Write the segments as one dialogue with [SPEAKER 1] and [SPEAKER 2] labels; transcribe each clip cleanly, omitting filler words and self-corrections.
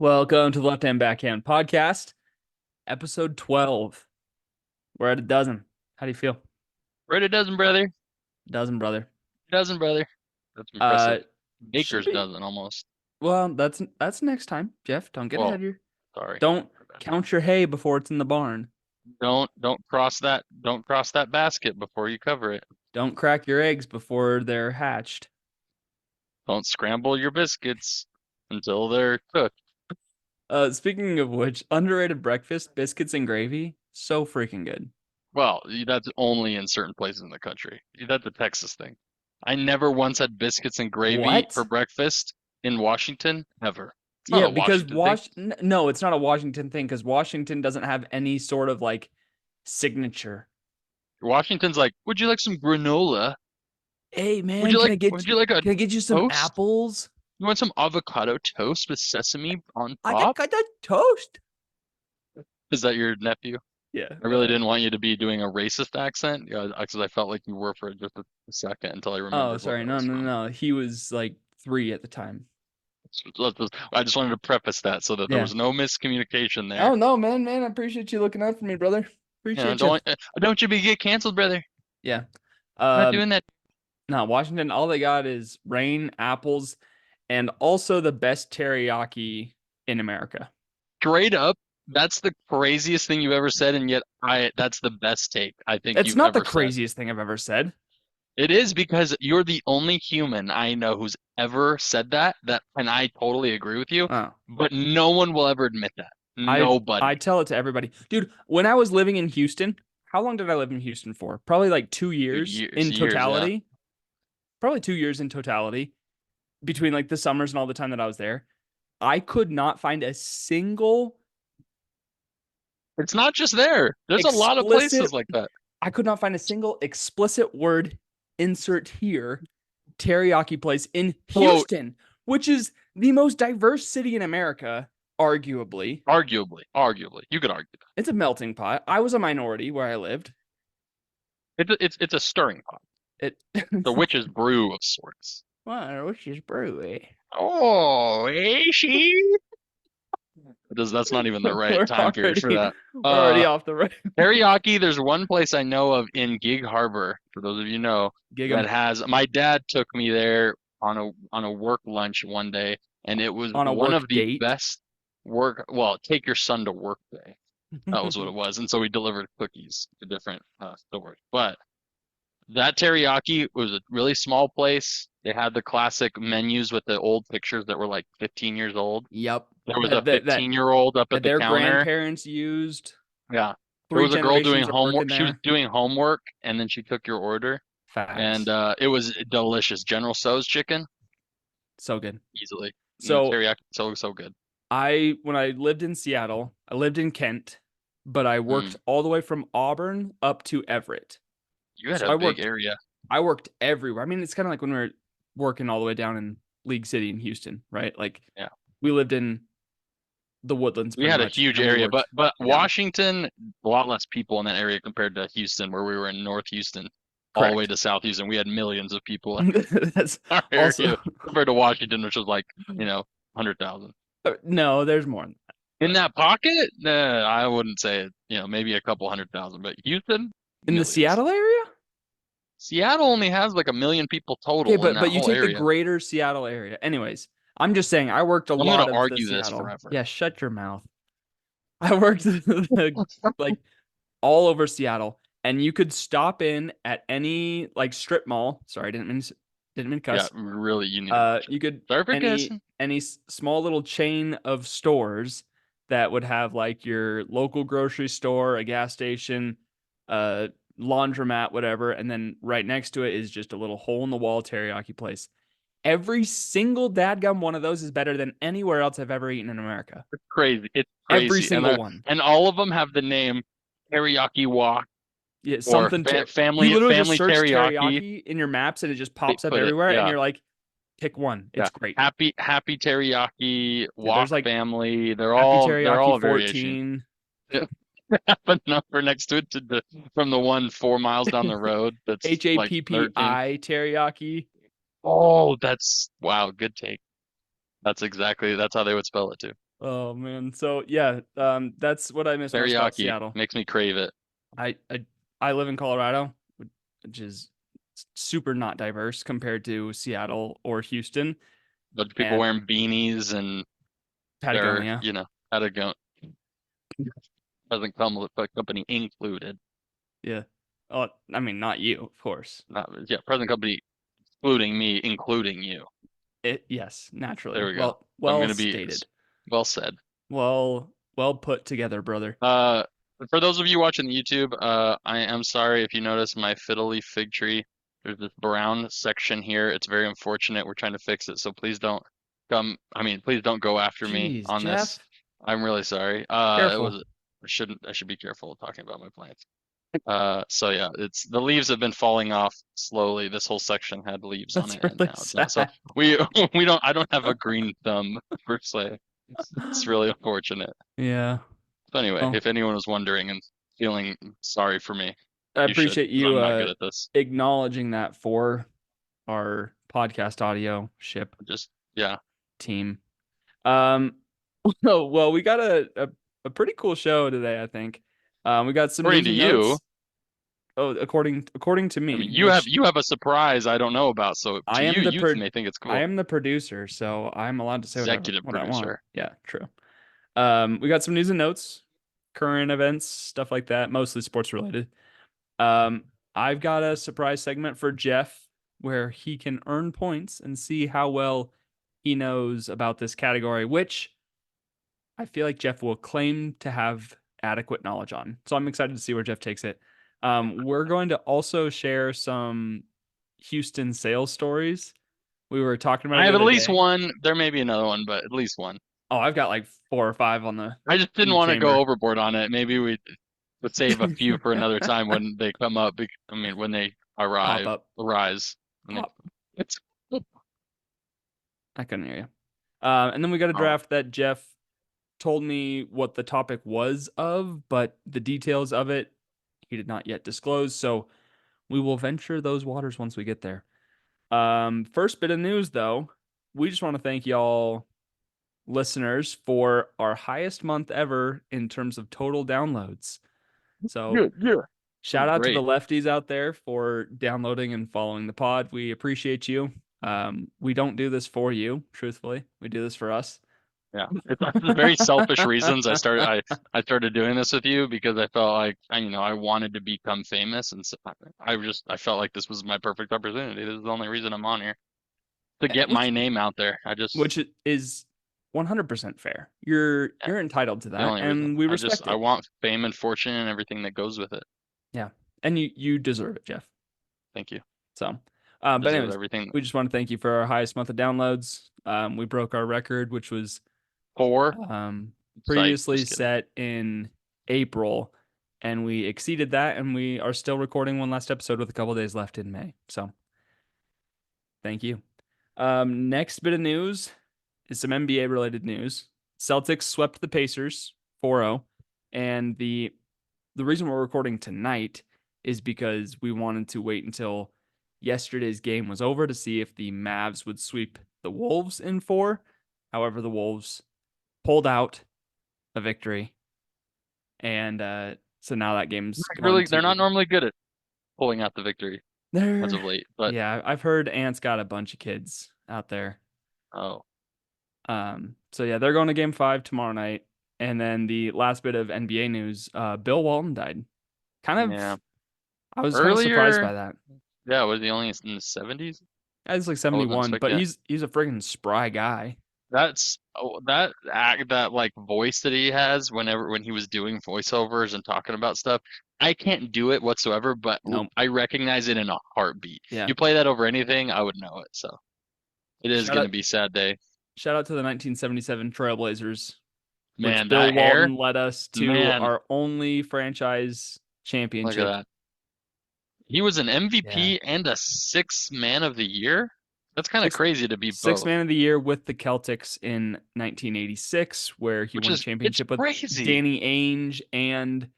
[SPEAKER 1] Welcome to the Left Hand Backhand Podcast, episode 12. We're at a dozen. How do you feel?
[SPEAKER 2] Right a dozen, brother.
[SPEAKER 1] Dozen, brother.
[SPEAKER 2] Dozen, brother. That's
[SPEAKER 1] Uh,
[SPEAKER 2] impressive.
[SPEAKER 1] should
[SPEAKER 2] Baker's
[SPEAKER 1] be.
[SPEAKER 2] dozen almost.
[SPEAKER 1] Well, that's next time, Jeff. Don't get ahead
[SPEAKER 2] Well,
[SPEAKER 1] of your.
[SPEAKER 2] sorry.
[SPEAKER 1] Don't count your hay before it's in the barn.
[SPEAKER 2] Don't cross that basket before you cover it.
[SPEAKER 1] Don't crack your eggs before they're hatched.
[SPEAKER 2] Don't scramble your biscuits until they're cooked.
[SPEAKER 1] Speaking of which, underrated breakfast, biscuits and gravy, so freaking good.
[SPEAKER 2] Well, that's only in certain places in the country. That's a Texas thing. I never once had biscuits and gravy for
[SPEAKER 1] What?
[SPEAKER 2] breakfast in Washington, ever. It's not
[SPEAKER 1] Yeah,
[SPEAKER 2] a
[SPEAKER 1] because
[SPEAKER 2] Washington thing.
[SPEAKER 1] No, it's not a Washington thing because Washington doesn't have any sort of like signature.
[SPEAKER 2] Washington's like, would you like some granola?
[SPEAKER 1] Hey
[SPEAKER 2] Would
[SPEAKER 1] man,
[SPEAKER 2] you like would you like a
[SPEAKER 1] can I get you some
[SPEAKER 2] toast?
[SPEAKER 1] apples?
[SPEAKER 2] You want some avocado toast with sesame on
[SPEAKER 1] I
[SPEAKER 2] top?
[SPEAKER 1] got that toast.
[SPEAKER 2] Is that your nephew?
[SPEAKER 1] Yeah.
[SPEAKER 2] I really didn't want you to be doing a racist accent, because I felt like you were for just a second until I
[SPEAKER 1] Oh,
[SPEAKER 2] remembered what
[SPEAKER 1] sorry.
[SPEAKER 2] that
[SPEAKER 1] No,
[SPEAKER 2] was
[SPEAKER 1] no,
[SPEAKER 2] from.
[SPEAKER 1] no. He was like 3 at the time.
[SPEAKER 2] I just wanted to preface that so that there
[SPEAKER 1] Yeah.
[SPEAKER 2] was no miscommunication there.
[SPEAKER 1] Oh no, man. I appreciate you looking out for me, brother.
[SPEAKER 2] You know,
[SPEAKER 1] Appreciate you.
[SPEAKER 2] don't you be get canceled, brother.
[SPEAKER 1] Yeah.
[SPEAKER 2] I'm not
[SPEAKER 1] Um,
[SPEAKER 2] doing that.
[SPEAKER 1] no, Washington, all they got is rain, apples, and also the best teriyaki in America.
[SPEAKER 2] Straight up, that's the craziest thing you've ever said, and yet I that's the best take I think
[SPEAKER 1] It's
[SPEAKER 2] you've
[SPEAKER 1] not the
[SPEAKER 2] ever said.
[SPEAKER 1] craziest thing I've ever said.
[SPEAKER 2] It is because you're the only human I know who's ever said that, and I totally agree with you,
[SPEAKER 1] Oh.
[SPEAKER 2] but no one will ever admit that.
[SPEAKER 1] I
[SPEAKER 2] Nobody.
[SPEAKER 1] tell it to everybody. Dude, when I was living in Houston, how long did I live in Houston for? Probably like 2
[SPEAKER 2] Dude,
[SPEAKER 1] years
[SPEAKER 2] years,
[SPEAKER 1] in
[SPEAKER 2] years, yeah.
[SPEAKER 1] totality. Probably 2 years in totality between like the summers and all the time that I was there. I could not find a single
[SPEAKER 2] It's not just there. There's a lot of
[SPEAKER 1] explicit
[SPEAKER 2] places like that.
[SPEAKER 1] I could not find a single explicit word insert here teriyaki place in
[SPEAKER 2] Quote,
[SPEAKER 1] Houston, which is the most diverse city in America, arguably.
[SPEAKER 2] arguably, you could argue that.
[SPEAKER 1] It's a melting pot. I was a minority where I lived.
[SPEAKER 2] It's a stirring pot.
[SPEAKER 1] It
[SPEAKER 2] The witch's brew of sorts.
[SPEAKER 1] Well, which is brewy.
[SPEAKER 2] Oh, is she? That's not even the right
[SPEAKER 1] We're
[SPEAKER 2] time period for
[SPEAKER 1] already
[SPEAKER 2] that.
[SPEAKER 1] we're already
[SPEAKER 2] Uh,
[SPEAKER 1] off the road.
[SPEAKER 2] Teriyaki, there's one place I know of in Gig Harbor, for those of you know,
[SPEAKER 1] Gig 'em
[SPEAKER 2] that has my dad took me there on a work lunch one day, and it was
[SPEAKER 1] on a
[SPEAKER 2] one
[SPEAKER 1] work
[SPEAKER 2] of the
[SPEAKER 1] date.
[SPEAKER 2] best take your son to work day. That was what it was. And so we delivered cookies to different stores. But that teriyaki was a really small place. They had the classic menus with the old pictures that were like 15 years old.
[SPEAKER 1] Yep.
[SPEAKER 2] There was a
[SPEAKER 1] That that that
[SPEAKER 2] 15-year-old up at
[SPEAKER 1] that
[SPEAKER 2] the
[SPEAKER 1] their
[SPEAKER 2] counter.
[SPEAKER 1] grandparents used.
[SPEAKER 2] Yeah. There
[SPEAKER 1] Three
[SPEAKER 2] was a girl doing
[SPEAKER 1] generations of
[SPEAKER 2] homework.
[SPEAKER 1] working
[SPEAKER 2] She was
[SPEAKER 1] there.
[SPEAKER 2] doing homework and then she took your order and
[SPEAKER 1] Facts.
[SPEAKER 2] it was delicious. General Tso's chicken,
[SPEAKER 1] So good.
[SPEAKER 2] easily. And the
[SPEAKER 1] So
[SPEAKER 2] teriyaki, so good.
[SPEAKER 1] when I lived in Seattle, I lived in Kent, but I
[SPEAKER 2] Mm.
[SPEAKER 1] worked all the way from Auburn up to Everett.
[SPEAKER 2] You had
[SPEAKER 1] So
[SPEAKER 2] a big area.
[SPEAKER 1] I worked everywhere. I mean, it's kind of like when we were working all the way down in League City in Houston, right? Like
[SPEAKER 2] Yeah.
[SPEAKER 1] we lived in the Woodlands
[SPEAKER 2] We
[SPEAKER 1] pretty
[SPEAKER 2] had a
[SPEAKER 1] much,
[SPEAKER 2] huge
[SPEAKER 1] and we
[SPEAKER 2] area,
[SPEAKER 1] worked
[SPEAKER 2] but
[SPEAKER 1] down.
[SPEAKER 2] Washington, a lot less people in that area compared to Houston, where we were in North Houston, all the way
[SPEAKER 1] Correct.
[SPEAKER 2] to South Houston. We had millions of people in
[SPEAKER 1] That's
[SPEAKER 2] our
[SPEAKER 1] also
[SPEAKER 2] area compared to Washington, which was like, 100,000.
[SPEAKER 1] no, there's more than that.
[SPEAKER 2] In
[SPEAKER 1] But
[SPEAKER 2] that pocket, nah, I wouldn't say it, maybe a couple 100,000, but Houston,
[SPEAKER 1] in the
[SPEAKER 2] millions.
[SPEAKER 1] Seattle area?
[SPEAKER 2] Seattle only has like a million people
[SPEAKER 1] Okay,
[SPEAKER 2] total in
[SPEAKER 1] but
[SPEAKER 2] that
[SPEAKER 1] you
[SPEAKER 2] whole
[SPEAKER 1] take the
[SPEAKER 2] area.
[SPEAKER 1] greater Seattle area. Anyways, I'm just saying I worked a
[SPEAKER 2] I'm gonna
[SPEAKER 1] lot of the
[SPEAKER 2] argue this
[SPEAKER 1] Seattle.
[SPEAKER 2] forever.
[SPEAKER 1] Yeah, shut your mouth. I worked like all over Seattle, and you could stop in at any like strip mall. Sorry, didn't mean to
[SPEAKER 2] Yeah,
[SPEAKER 1] cuss.
[SPEAKER 2] really, you need to watch it.
[SPEAKER 1] You could
[SPEAKER 2] Sorry for guessing.
[SPEAKER 1] any small little chain of stores that would have like your local grocery store, a gas station, uh, laundromat, whatever, and then right next to it is just a little hole in the wall teriyaki place. Every single dadgum one of those is better than anywhere else I've ever eaten in America.
[SPEAKER 2] It's crazy. It's
[SPEAKER 1] Every
[SPEAKER 2] crazy, and
[SPEAKER 1] single one.
[SPEAKER 2] and all of them have the name teriyaki walk
[SPEAKER 1] Yeah,
[SPEAKER 2] or
[SPEAKER 1] something you
[SPEAKER 2] family
[SPEAKER 1] literally just
[SPEAKER 2] family
[SPEAKER 1] search
[SPEAKER 2] teriyaki.
[SPEAKER 1] teriyaki in your maps and it just
[SPEAKER 2] They
[SPEAKER 1] pops up
[SPEAKER 2] put it,
[SPEAKER 1] everywhere and
[SPEAKER 2] yeah,
[SPEAKER 1] you're like, pick one.
[SPEAKER 2] yeah.
[SPEAKER 1] It's great.
[SPEAKER 2] Happy teriyaki
[SPEAKER 1] Yeah, there's
[SPEAKER 2] walk
[SPEAKER 1] like
[SPEAKER 2] family. They're
[SPEAKER 1] Happy
[SPEAKER 2] they're
[SPEAKER 1] Teriyaki
[SPEAKER 2] all a variation.
[SPEAKER 1] 14.
[SPEAKER 2] Yeah. Have a number next to it from the one 4 miles down the road that's like 13.
[SPEAKER 1] HAPPI teriyaki.
[SPEAKER 2] Oh, that's wow, good take. That's how they would spell it too.
[SPEAKER 1] Oh man. So yeah, that's what I miss most about
[SPEAKER 2] Teriyaki
[SPEAKER 1] Seattle.
[SPEAKER 2] makes me crave it.
[SPEAKER 1] I live in Colorado, which is super not diverse compared to Seattle or Houston
[SPEAKER 2] But people
[SPEAKER 1] and
[SPEAKER 2] wearing beanies and they're,
[SPEAKER 1] Patagonia.
[SPEAKER 2] how to go doesn't come with a company included.
[SPEAKER 1] Yeah. Oh, I mean, not you, of course.
[SPEAKER 2] Not, yeah, present company excluding me, including you.
[SPEAKER 1] Yes,
[SPEAKER 2] There
[SPEAKER 1] naturally.
[SPEAKER 2] we go.
[SPEAKER 1] Well,
[SPEAKER 2] I'm
[SPEAKER 1] well
[SPEAKER 2] gonna be
[SPEAKER 1] stated.
[SPEAKER 2] well said.
[SPEAKER 1] Well put together, brother.
[SPEAKER 2] Uh, for those of you watching the YouTube, I am sorry if you notice my fiddle leaf fig tree. There's this brown section here. It's very unfortunate. We're trying to fix it, so please don't please don't go after me
[SPEAKER 1] Jeez,
[SPEAKER 2] on this.
[SPEAKER 1] Jeff,
[SPEAKER 2] I'm really sorry.
[SPEAKER 1] careful.
[SPEAKER 2] I should be careful talking about my plants. So yeah, it's the leaves have been falling off slowly. This whole section had leaves on
[SPEAKER 1] That's
[SPEAKER 2] it, and
[SPEAKER 1] really
[SPEAKER 2] now it's not. So
[SPEAKER 1] sad.
[SPEAKER 2] we I don't have a green thumb per se. It's really unfortunate.
[SPEAKER 1] Yeah.
[SPEAKER 2] So anyway,
[SPEAKER 1] Well,
[SPEAKER 2] if anyone was wondering and feeling sorry for me,
[SPEAKER 1] I
[SPEAKER 2] you should,
[SPEAKER 1] appreciate
[SPEAKER 2] because
[SPEAKER 1] you
[SPEAKER 2] I'm not good at this.
[SPEAKER 1] acknowledging that for our podcast audio ship
[SPEAKER 2] Just yeah,
[SPEAKER 1] team. Um, well, we got a pretty cool show today, I think. We got some
[SPEAKER 2] according
[SPEAKER 1] news
[SPEAKER 2] to
[SPEAKER 1] and
[SPEAKER 2] you,
[SPEAKER 1] notes. Oh, according to
[SPEAKER 2] I mean,
[SPEAKER 1] me, which
[SPEAKER 2] you have a surprise I don't know about. So
[SPEAKER 1] I
[SPEAKER 2] to
[SPEAKER 1] am
[SPEAKER 2] you,
[SPEAKER 1] the
[SPEAKER 2] you may think it's
[SPEAKER 1] I
[SPEAKER 2] cool.
[SPEAKER 1] am the producer, so I'm allowed to say whatever
[SPEAKER 2] Executive
[SPEAKER 1] what I want.
[SPEAKER 2] producer.
[SPEAKER 1] Yeah, true. We got some news and notes, current events, stuff like that, mostly sports related. Um, I've got a surprise segment for Jeff where he can earn points and see how well he knows about this category, which I feel like Jeff will claim to have adequate knowledge on. So I'm excited to see where Jeff takes it. We're going to also share some Houston sales stories. We were talking about it
[SPEAKER 2] I
[SPEAKER 1] the
[SPEAKER 2] have at
[SPEAKER 1] other
[SPEAKER 2] least
[SPEAKER 1] day.
[SPEAKER 2] one. There may be another one, but at least one.
[SPEAKER 1] Oh, I've got like 4 or 5 on
[SPEAKER 2] I just
[SPEAKER 1] in
[SPEAKER 2] didn't
[SPEAKER 1] the
[SPEAKER 2] want to go
[SPEAKER 1] chamber.
[SPEAKER 2] overboard on it. Maybe we would save a few for another time when they come up. I mean, when they
[SPEAKER 1] Pop up.
[SPEAKER 2] arise. When they,
[SPEAKER 1] Pop.
[SPEAKER 2] it's
[SPEAKER 1] I couldn't hear you. And then we got a
[SPEAKER 2] oh,
[SPEAKER 1] draft that Jeff told me what the topic was of, but the details of it he did not yet disclose. So we will venture those waters once we get there. First bit of news though, we just want to thank y'all listeners for our highest month ever in terms of total downloads. So
[SPEAKER 2] good, yeah.
[SPEAKER 1] shout out to the
[SPEAKER 2] Great.
[SPEAKER 1] lefties out there for downloading and following the pod. We appreciate you. We don't do this for you, truthfully. We do this for us.
[SPEAKER 2] Yeah, it's very selfish reasons. I started doing this with you because I felt like I wanted to become famous, and so I felt like this was my perfect opportunity. This is the only reason I'm on here to get my
[SPEAKER 1] which
[SPEAKER 2] name out there.
[SPEAKER 1] which is 100% fair. You're
[SPEAKER 2] Yeah,
[SPEAKER 1] you're entitled to
[SPEAKER 2] the
[SPEAKER 1] that,
[SPEAKER 2] only reason.
[SPEAKER 1] and we respect
[SPEAKER 2] I
[SPEAKER 1] it.
[SPEAKER 2] want fame and fortune and everything that goes with it.
[SPEAKER 1] Yeah, and you deserve it, Jeff.
[SPEAKER 2] Thank you.
[SPEAKER 1] So,
[SPEAKER 2] I
[SPEAKER 1] but
[SPEAKER 2] deserve
[SPEAKER 1] anyways,
[SPEAKER 2] everything.
[SPEAKER 1] we just want to thank you for our highest month of downloads. We broke our record, which was
[SPEAKER 2] Poor
[SPEAKER 1] um,
[SPEAKER 2] psych.
[SPEAKER 1] previously
[SPEAKER 2] Just kidding.
[SPEAKER 1] set in April, and we exceeded that, and we are still recording one last episode with a couple days left in May. So, thank you. Next bit of news is some NBA related news. Celtics swept the Pacers 4-0, and the reason we're recording tonight is because we wanted to wait until yesterday's game was over to see if the Mavs would sweep the Wolves in 4. However, the Wolves pulled out a victory, and so now that game's going
[SPEAKER 2] Really, they're not
[SPEAKER 1] to
[SPEAKER 2] normally good at pulling out the victory as
[SPEAKER 1] there.
[SPEAKER 2] of late, but
[SPEAKER 1] Yeah, I've heard Ant's got a bunch of kids out there.
[SPEAKER 2] oh
[SPEAKER 1] So yeah, they're going to game 5 tomorrow night. And then the last bit of NBA news, Bill Walton died. Kind
[SPEAKER 2] yeah.
[SPEAKER 1] of, I was kind of surprised
[SPEAKER 2] Earlier,
[SPEAKER 1] by that.
[SPEAKER 2] yeah, was he only in the 70s?
[SPEAKER 1] He's like
[SPEAKER 2] I wasn't
[SPEAKER 1] 71, but
[SPEAKER 2] expecting that.
[SPEAKER 1] he's a friggin' spry guy.
[SPEAKER 2] That's that act that like voice that he has when he was doing voiceovers and talking about stuff. I can't do it whatsoever, but
[SPEAKER 1] Nope.
[SPEAKER 2] I recognize it in a heartbeat.
[SPEAKER 1] Yeah.
[SPEAKER 2] You play that over anything, I would know it. So it is
[SPEAKER 1] Shout
[SPEAKER 2] going to
[SPEAKER 1] out
[SPEAKER 2] be a sad day.
[SPEAKER 1] shout out to the 1977 Trailblazers, which
[SPEAKER 2] Man,
[SPEAKER 1] Bill
[SPEAKER 2] that hair,
[SPEAKER 1] Walton led us to
[SPEAKER 2] man,
[SPEAKER 1] our only franchise
[SPEAKER 2] look at
[SPEAKER 1] championship.
[SPEAKER 2] that. He was an
[SPEAKER 1] Yeah.
[SPEAKER 2] MVP and a sixth man of the year. That's kind of
[SPEAKER 1] Six
[SPEAKER 2] crazy to be
[SPEAKER 1] six
[SPEAKER 2] both,
[SPEAKER 1] man of the year with the Celtics in 1986, where he
[SPEAKER 2] which
[SPEAKER 1] won a
[SPEAKER 2] is it's
[SPEAKER 1] championship with
[SPEAKER 2] crazy.
[SPEAKER 1] Danny Ainge and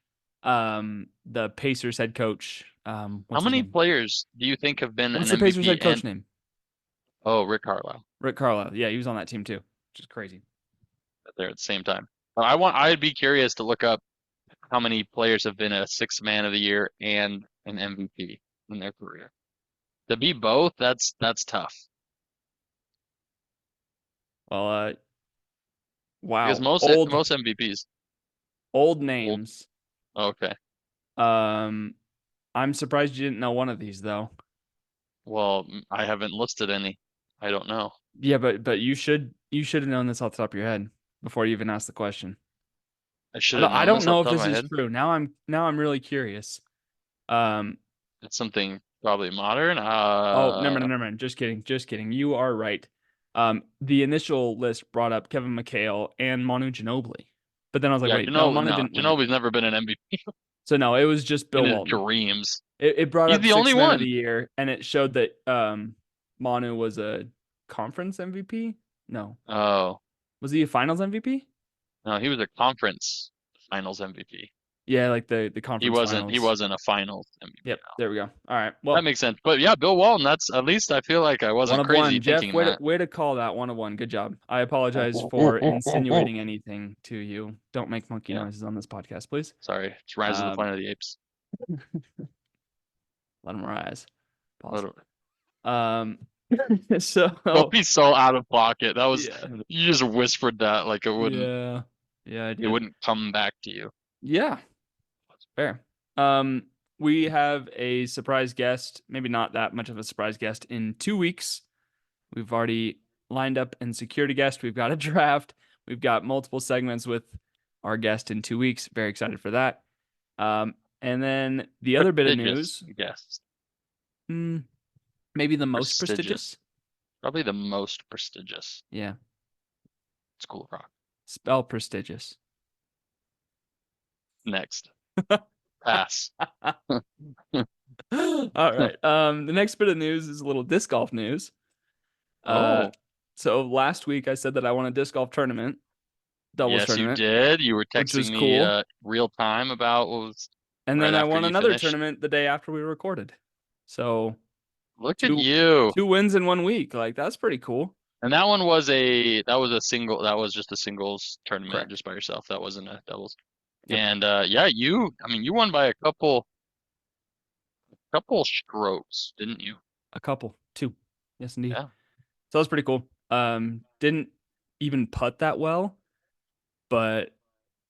[SPEAKER 1] the Pacers head coach.
[SPEAKER 2] How
[SPEAKER 1] What's his
[SPEAKER 2] many
[SPEAKER 1] name?
[SPEAKER 2] players do you think have been
[SPEAKER 1] What's
[SPEAKER 2] an
[SPEAKER 1] the Pacers
[SPEAKER 2] MVP
[SPEAKER 1] head
[SPEAKER 2] and
[SPEAKER 1] coach name?
[SPEAKER 2] oh, Rick Carlisle.
[SPEAKER 1] Rick Carlisle. Yeah, he was on that team too, which is crazy.
[SPEAKER 2] there at the same time. I'd be curious to look up how many players have been a sixth man of the year and an MVP in their career. To be both, that's tough.
[SPEAKER 1] Well,
[SPEAKER 2] Because
[SPEAKER 1] wow,
[SPEAKER 2] most MVPs
[SPEAKER 1] old
[SPEAKER 2] old.
[SPEAKER 1] names.
[SPEAKER 2] Okay.
[SPEAKER 1] Um, I'm surprised you didn't know one of these though.
[SPEAKER 2] Well, I haven't listed any. I don't know.
[SPEAKER 1] Yeah, but you should have known this off the top of your head before you even asked the question.
[SPEAKER 2] I should have
[SPEAKER 1] I
[SPEAKER 2] known
[SPEAKER 1] don't
[SPEAKER 2] this off
[SPEAKER 1] know
[SPEAKER 2] the
[SPEAKER 1] if
[SPEAKER 2] top of
[SPEAKER 1] this
[SPEAKER 2] my
[SPEAKER 1] is
[SPEAKER 2] head.
[SPEAKER 1] true. Now I'm really curious. Um,
[SPEAKER 2] It's something probably modern.
[SPEAKER 1] oh, never mind. Just kidding. Just kidding. You are right. The initial list brought up Kevin McHale and Manu Ginobili. But then I was like,
[SPEAKER 2] Yeah,
[SPEAKER 1] wait, no, Manu
[SPEAKER 2] no,
[SPEAKER 1] didn't win it.
[SPEAKER 2] Ginobili's never been an MVP
[SPEAKER 1] So no, it was just
[SPEAKER 2] in
[SPEAKER 1] Bill
[SPEAKER 2] his
[SPEAKER 1] Walton.
[SPEAKER 2] dreams.
[SPEAKER 1] It brought
[SPEAKER 2] He's
[SPEAKER 1] up
[SPEAKER 2] the only
[SPEAKER 1] six men of
[SPEAKER 2] one.
[SPEAKER 1] the year, and it showed that Manu was a conference MVP. No,
[SPEAKER 2] Oh,
[SPEAKER 1] was he a finals MVP?
[SPEAKER 2] no, he was a conference finals MVP.
[SPEAKER 1] Yeah, like the conference
[SPEAKER 2] He
[SPEAKER 1] finals.
[SPEAKER 2] wasn't a finals MVP.
[SPEAKER 1] Yep, there we go. All right,
[SPEAKER 2] That
[SPEAKER 1] well,
[SPEAKER 2] makes sense. But yeah, Bill Walton, that's at least I feel like I
[SPEAKER 1] one
[SPEAKER 2] wasn't
[SPEAKER 1] of
[SPEAKER 2] crazy
[SPEAKER 1] one. Jeff,
[SPEAKER 2] thinking that.
[SPEAKER 1] way to call that 1-of-1. Good job. I apologize for insinuating anything to you. Don't make monkey
[SPEAKER 2] Yeah,
[SPEAKER 1] noises on this podcast, please.
[SPEAKER 2] sorry. It's Rise of the
[SPEAKER 1] Um,
[SPEAKER 2] Planet of the Apes.
[SPEAKER 1] let them rise. Pause.
[SPEAKER 2] Literally.
[SPEAKER 1] Um,
[SPEAKER 2] Don't
[SPEAKER 1] so
[SPEAKER 2] be so out of pocket. That was
[SPEAKER 1] yeah,
[SPEAKER 2] you just whispered that like
[SPEAKER 1] yeah, yeah, I
[SPEAKER 2] it
[SPEAKER 1] did.
[SPEAKER 2] wouldn't come back to you.
[SPEAKER 1] Yeah, fair. Um, we have a surprise guest, maybe not that much of a surprise guest, in 2 weeks. We've already lined up and secured a guest. We've got a draft. We've got multiple segments with our guest in 2 weeks. Very excited for that. And then the other bit of
[SPEAKER 2] Prestigious
[SPEAKER 1] news,
[SPEAKER 2] guest.
[SPEAKER 1] maybe the most
[SPEAKER 2] Prestigious.
[SPEAKER 1] prestigious.
[SPEAKER 2] Probably the most prestigious.
[SPEAKER 1] Yeah,
[SPEAKER 2] School of Rock.
[SPEAKER 1] spell prestigious.
[SPEAKER 2] Next. Pass.
[SPEAKER 1] All right. The next bit of news is a little disc golf news.
[SPEAKER 2] Oh,
[SPEAKER 1] So last week I said that I won a disc golf tournament, doubles
[SPEAKER 2] yes, you
[SPEAKER 1] tournament,
[SPEAKER 2] did. You were
[SPEAKER 1] which was
[SPEAKER 2] texting me
[SPEAKER 1] cool.
[SPEAKER 2] real time about what was
[SPEAKER 1] And
[SPEAKER 2] right
[SPEAKER 1] then I
[SPEAKER 2] after
[SPEAKER 1] won
[SPEAKER 2] you
[SPEAKER 1] another
[SPEAKER 2] finished.
[SPEAKER 1] tournament the day after we recorded. So
[SPEAKER 2] Look at
[SPEAKER 1] two
[SPEAKER 2] you.
[SPEAKER 1] two wins in 1 week. Like that's pretty cool.
[SPEAKER 2] And that was just a singles tournament
[SPEAKER 1] Correct.
[SPEAKER 2] just by yourself. That wasn't a doubles.
[SPEAKER 1] Yep.
[SPEAKER 2] And yeah, you won by a couple strokes, didn't you?
[SPEAKER 1] A couple. Two. Yes, indeed.
[SPEAKER 2] Yeah.
[SPEAKER 1] So that was pretty cool. Didn't even putt that well, but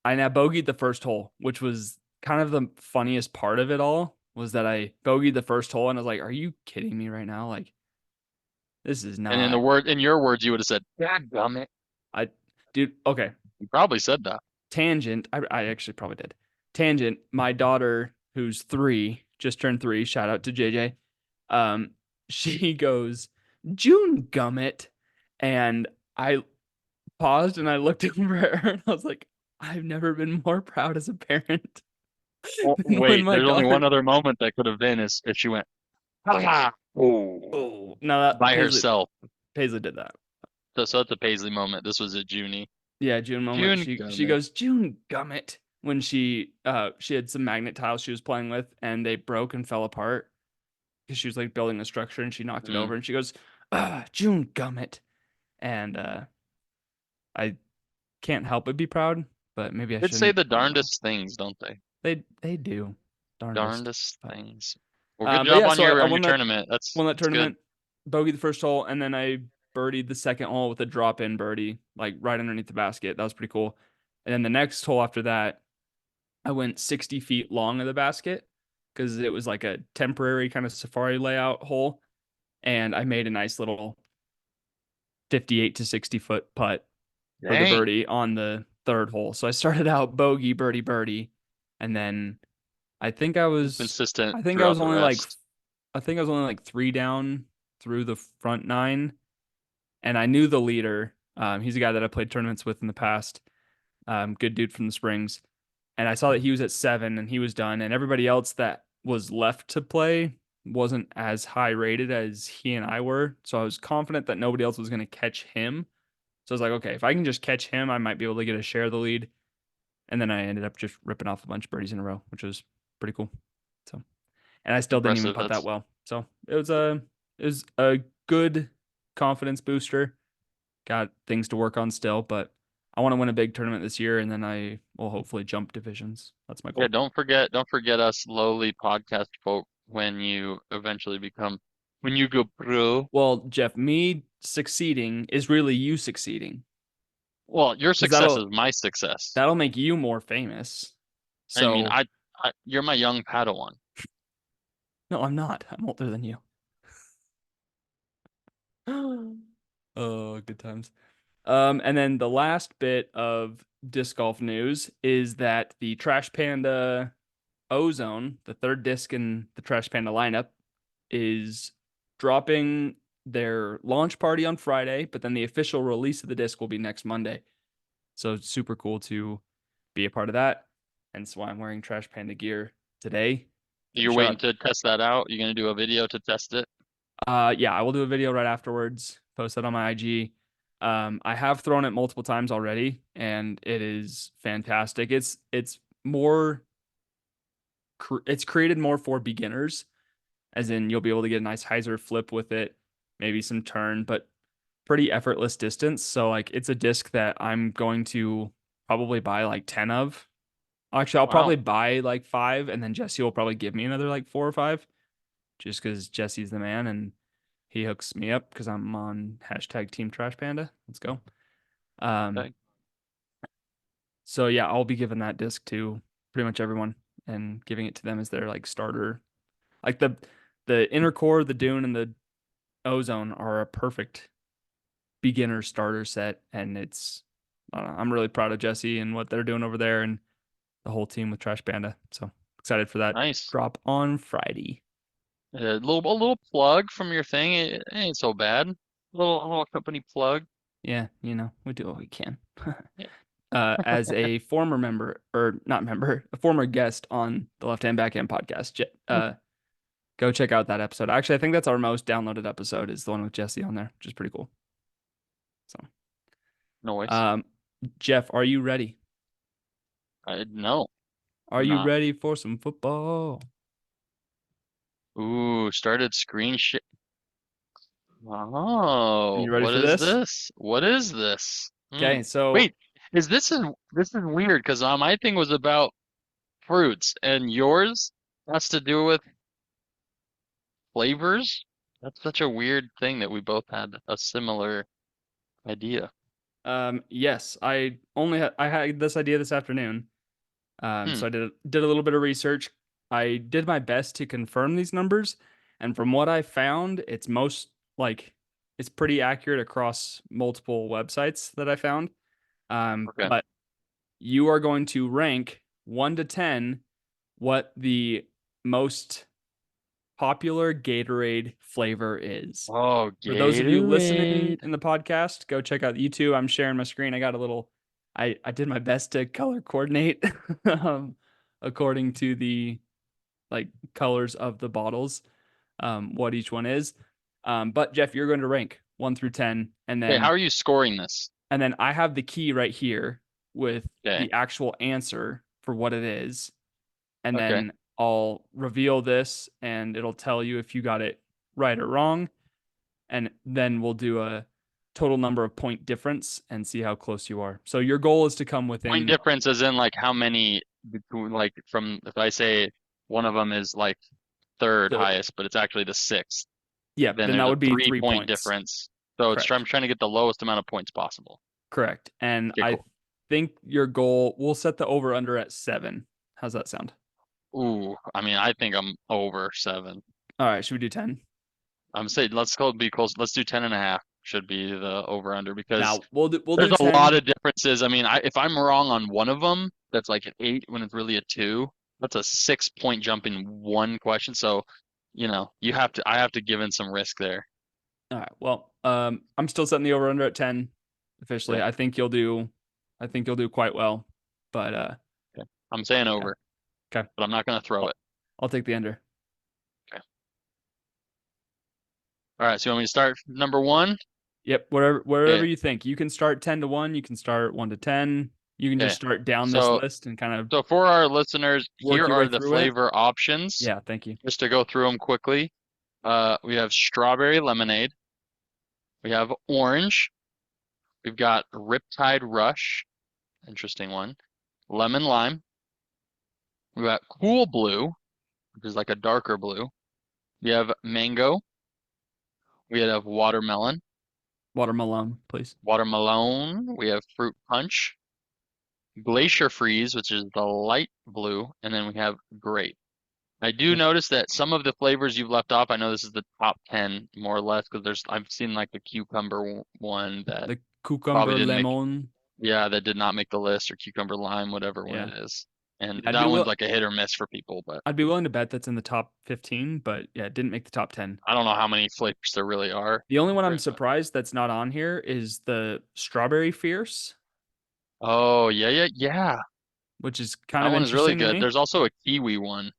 [SPEAKER 1] I now bogeyed the first hole, which was kind of the funniest part of it all, was that I bogeyed the first hole and I was like, are you kidding me right now? Like, this is
[SPEAKER 2] And
[SPEAKER 1] not.
[SPEAKER 2] in your words, you would have said, "God damn it."
[SPEAKER 1] I dude, okay.
[SPEAKER 2] You probably said that.
[SPEAKER 1] Tangent. I actually probably did. Tangent, my daughter, who's 3, just turned 3, shout out to JJ. She goes, June gummit. And I paused and I looked over at her and I was like, I've never been more proud as a parent
[SPEAKER 2] Oh,
[SPEAKER 1] than when
[SPEAKER 2] wait,
[SPEAKER 1] my
[SPEAKER 2] there's only one
[SPEAKER 1] daughter.
[SPEAKER 2] other moment that could have been is if she went, "Ah!" Oh,
[SPEAKER 1] Oh, no, that
[SPEAKER 2] by herself.
[SPEAKER 1] Paisley did that.
[SPEAKER 2] So that's a Paisley moment. This was a Junie.
[SPEAKER 1] Yeah, June moment.
[SPEAKER 2] June
[SPEAKER 1] She
[SPEAKER 2] gummit.
[SPEAKER 1] goes, June gummit, when she had some magnet tiles she was playing with and they broke and fell apart because she was like building a structure and she knocked it
[SPEAKER 2] Mm.
[SPEAKER 1] over and she goes, June gummit. And I can't help but be proud, but maybe I
[SPEAKER 2] Kids say
[SPEAKER 1] shouldn't.
[SPEAKER 2] the
[SPEAKER 1] I don't know.
[SPEAKER 2] darndest things, don't they?
[SPEAKER 1] They do. Darndest.
[SPEAKER 2] Darndest
[SPEAKER 1] But
[SPEAKER 2] things. Well, good
[SPEAKER 1] but
[SPEAKER 2] job
[SPEAKER 1] yeah, so I
[SPEAKER 2] on your
[SPEAKER 1] won
[SPEAKER 2] tournament.
[SPEAKER 1] that
[SPEAKER 2] That's good.
[SPEAKER 1] tournament, bogeyed the first hole, and then I birdied the second hole with a drop in birdie, like right underneath the basket. That was pretty cool. And then the next hole after that, I went 60 feet long of the basket because it was like a temporary kind of safari layout hole. And I made a nice little 58 to 60 foot putt for the
[SPEAKER 2] Dang.
[SPEAKER 1] birdie on the third hole. So I started out bogey, birdie, birdie. And then I think I was,
[SPEAKER 2] Consistent
[SPEAKER 1] I think I
[SPEAKER 2] throughout
[SPEAKER 1] was
[SPEAKER 2] the
[SPEAKER 1] only like,
[SPEAKER 2] rest.
[SPEAKER 1] I think I was only like 3 down through the front 9. And I knew the leader. He's a guy that I played tournaments with in the past. Good dude from the Springs. And I saw that he was at 7 and he was done. And everybody else that was left to play wasn't as high rated as he and I were. So I was confident that nobody else was going to catch him. So I was like, okay, if I can just catch him, I might be able to get a share of the lead. And then I ended up just ripping off a bunch of birdies in a row, which was pretty cool. So, and I still didn't even
[SPEAKER 2] Impressive.
[SPEAKER 1] putt that
[SPEAKER 2] That's
[SPEAKER 1] well. So it was a good confidence booster. Got things to work on still, but I want to win a big tournament this year, and then I will hopefully jump divisions. That's my
[SPEAKER 2] Yeah,
[SPEAKER 1] goal.
[SPEAKER 2] don't forget us lowly podcast folk when you eventually when you go pro.
[SPEAKER 1] Well, Jeff, me succeeding is really you succeeding
[SPEAKER 2] Well, your
[SPEAKER 1] because
[SPEAKER 2] success is my success.
[SPEAKER 1] that'll make you more famous.
[SPEAKER 2] I mean,
[SPEAKER 1] So,
[SPEAKER 2] you're my young Padawan.
[SPEAKER 1] no, I'm not. I'm older than you. Oh, good times. And then the last bit of disc golf news is that the Trash Panda Ozone, the third disc in the Trash Panda lineup, is dropping their launch party on Friday, but then the official release of the disc will be next Monday. So it's super cool to be a part of that. And that's why I'm wearing Trash Panda gear today. And
[SPEAKER 2] You're
[SPEAKER 1] shout
[SPEAKER 2] waiting
[SPEAKER 1] out.
[SPEAKER 2] to test that out. You're gonna do a video to test it.
[SPEAKER 1] Yeah, I will do a video right afterwards, post that on my IG. I have thrown it multiple times already, and it is fantastic. It's more it's created more for beginners, as in you'll be able to get a nice hyzer flip with it, maybe some turn, but pretty effortless distance. So like it's a disc that I'm going to probably buy like 10 of. Actually, I'll
[SPEAKER 2] Wow.
[SPEAKER 1] probably buy like 5, and then Jesse will probably give me another like 4 or 5, just because Jesse's the man and he hooks me up because I'm on hashtag Team Trash Panda. Let's go. Um,
[SPEAKER 2] Okay.
[SPEAKER 1] so yeah, I'll be giving that disc to pretty much everyone and giving it to them as their like starter. Like the inner core, the Dune, and the Ozone are a perfect beginner starter set, and it's I don't know, I'm really proud of Jesse and what they're doing over there and the whole team with Trash Panda. So excited for that
[SPEAKER 2] Nice.
[SPEAKER 1] drop on Friday.
[SPEAKER 2] A little plug from your thing. It ain't so bad. A little company plug.
[SPEAKER 1] Yeah, we do what we can.
[SPEAKER 2] Yeah.
[SPEAKER 1] As a former member, or not member, a former guest on the Left Hand Backhand podcast, go check out that episode. Actually, I think that's our most downloaded episode is the one with Jesse on there, which is pretty cool. So,
[SPEAKER 2] Noise.
[SPEAKER 1] um, Jeff, are you ready?
[SPEAKER 2] No,
[SPEAKER 1] Are
[SPEAKER 2] I'm
[SPEAKER 1] you
[SPEAKER 2] not.
[SPEAKER 1] ready for some football?
[SPEAKER 2] Ooh, started screen share. Oh,
[SPEAKER 1] You ready
[SPEAKER 2] what
[SPEAKER 1] for
[SPEAKER 2] is
[SPEAKER 1] this?
[SPEAKER 2] this? What is this? Hmm.
[SPEAKER 1] Okay, so
[SPEAKER 2] Wait, this is weird because my thing was about fruits and yours has to do with flavors. That's such a weird thing that we both had a similar idea.
[SPEAKER 1] yes, I had this idea this afternoon.
[SPEAKER 2] Hmm.
[SPEAKER 1] So I did a little bit of research. I did my best to confirm these numbers, and from what I found, it's pretty accurate across multiple websites that I found.
[SPEAKER 2] Okay.
[SPEAKER 1] But you are going to rank 1 to 10 what the most popular Gatorade flavor is.
[SPEAKER 2] Oh,
[SPEAKER 1] For those of you listening
[SPEAKER 2] Gatorade.
[SPEAKER 1] in the podcast, go check out YouTube. I'm sharing my screen. I did my best to color coordinate um, according to the like colors of the bottles, what each one is. But Jeff, you're going to rank 1 through 10, and
[SPEAKER 2] Okay, how
[SPEAKER 1] then
[SPEAKER 2] are you scoring this?
[SPEAKER 1] I have the key right here with
[SPEAKER 2] Okay.
[SPEAKER 1] the actual answer for what it is, and
[SPEAKER 2] Okay.
[SPEAKER 1] then I'll reveal this, and it'll tell you if you got it right or wrong, and then we'll do a total number of point difference and see how close you are. So your goal is to come
[SPEAKER 2] Point
[SPEAKER 1] within
[SPEAKER 2] difference is in like how many between like from if I say one of them is like third
[SPEAKER 1] the
[SPEAKER 2] highest, but it's actually the sixth,
[SPEAKER 1] yeah,
[SPEAKER 2] then
[SPEAKER 1] then that
[SPEAKER 2] there's a
[SPEAKER 1] would be
[SPEAKER 2] 3 point
[SPEAKER 1] 3 points.
[SPEAKER 2] difference. So I'm
[SPEAKER 1] Correct.
[SPEAKER 2] trying to get the lowest amount of points possible.
[SPEAKER 1] Correct. And
[SPEAKER 2] Okay,
[SPEAKER 1] I
[SPEAKER 2] cool.
[SPEAKER 1] think your goal, we'll set the over under at 7. How's that sound?
[SPEAKER 2] Ooh, I mean, I think I'm over 7.
[SPEAKER 1] All right, should we do 10?
[SPEAKER 2] I'm saying let's go be close. Let's do 10.5 should be the over under because
[SPEAKER 1] Now, we'll do
[SPEAKER 2] there's a lot
[SPEAKER 1] 10.
[SPEAKER 2] of differences. I mean, if I'm wrong on one of them, that's like an 8 when it's really a 2. That's a 6 point jump in one question. So, I have to give in some risk there.
[SPEAKER 1] All right. Well, I'm still setting the over under at 10 officially.
[SPEAKER 2] Okay.
[SPEAKER 1] I think you'll do quite well. But
[SPEAKER 2] Okay. I'm saying
[SPEAKER 1] yeah.
[SPEAKER 2] over,
[SPEAKER 1] Okay.
[SPEAKER 2] but I'm not going to throw
[SPEAKER 1] I'll,
[SPEAKER 2] it.
[SPEAKER 1] I'll take the under.
[SPEAKER 2] Okay. All right. So you want me to start number one?
[SPEAKER 1] Yep, wherever
[SPEAKER 2] Okay.
[SPEAKER 1] you think. You can start 10 to 1, you can start 1 to 10. You can just
[SPEAKER 2] Okay.
[SPEAKER 1] start down this
[SPEAKER 2] So,
[SPEAKER 1] list and kind of
[SPEAKER 2] so for our listeners,
[SPEAKER 1] work
[SPEAKER 2] here
[SPEAKER 1] your way
[SPEAKER 2] are the
[SPEAKER 1] through it.
[SPEAKER 2] flavor options.
[SPEAKER 1] Yeah, thank you.
[SPEAKER 2] Just to go through them quickly. We have strawberry lemonade. We have orange. We've got Riptide Rush. Interesting one. Lemon lime. We got cool blue, which is like a darker blue. We have mango. We have watermelon.
[SPEAKER 1] Watermelon, please.
[SPEAKER 2] Watermelon. We have fruit punch. Glacier freeze, which is the light blue, and then we have grape. I do
[SPEAKER 1] Yep.
[SPEAKER 2] notice that some of the flavors you've left off, I know this is the top 10 more or less because I've seen like the cucumber one that
[SPEAKER 1] The
[SPEAKER 2] probably
[SPEAKER 1] cucumber
[SPEAKER 2] didn't make,
[SPEAKER 1] lemon.
[SPEAKER 2] yeah, that did not make the list, or cucumber lime, whatever one
[SPEAKER 1] Yeah.
[SPEAKER 2] it is. And
[SPEAKER 1] Yeah,
[SPEAKER 2] that one's like a hit or miss for people, but
[SPEAKER 1] I'd be willing to bet that's in the top 15, but yeah, it didn't make the top 10.
[SPEAKER 2] I don't know how many flavors there really are.
[SPEAKER 1] The only one I'm
[SPEAKER 2] Right, but
[SPEAKER 1] surprised that's not on here is the strawberry fierce,
[SPEAKER 2] oh yeah, yeah, yeah.
[SPEAKER 1] which is kind
[SPEAKER 2] That
[SPEAKER 1] of
[SPEAKER 2] one is really
[SPEAKER 1] interesting to
[SPEAKER 2] good.
[SPEAKER 1] me.
[SPEAKER 2] There's also a kiwi one.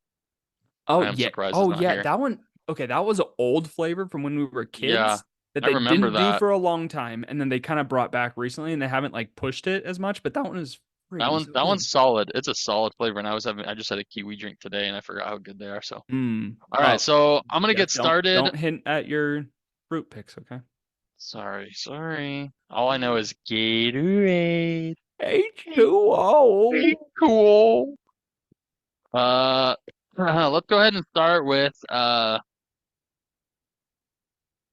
[SPEAKER 1] Oh
[SPEAKER 2] I'm
[SPEAKER 1] yeah.
[SPEAKER 2] surprised is
[SPEAKER 1] Oh
[SPEAKER 2] not
[SPEAKER 1] yeah,
[SPEAKER 2] here.
[SPEAKER 1] that one. Okay, that was an old flavor from when we were
[SPEAKER 2] Yeah,
[SPEAKER 1] kids that
[SPEAKER 2] I
[SPEAKER 1] they
[SPEAKER 2] remember
[SPEAKER 1] didn't do
[SPEAKER 2] that.
[SPEAKER 1] for a long time, and then they kind of brought back recently, and they haven't like pushed it as much. But that one is freaking so
[SPEAKER 2] That
[SPEAKER 1] good.
[SPEAKER 2] one's solid. It's a solid flavor, and I just had a kiwi drink today, and I forgot how good they are. So,
[SPEAKER 1] Mm.
[SPEAKER 2] all right,
[SPEAKER 1] Oh
[SPEAKER 2] so I'm gonna
[SPEAKER 1] yeah.
[SPEAKER 2] get
[SPEAKER 1] Don't
[SPEAKER 2] started.
[SPEAKER 1] don't hint at your fruit picks. Okay.
[SPEAKER 2] Sorry, sorry. All I know is Gatorade. Hey,
[SPEAKER 1] H2O.
[SPEAKER 2] cool. Uh, let's go ahead and start with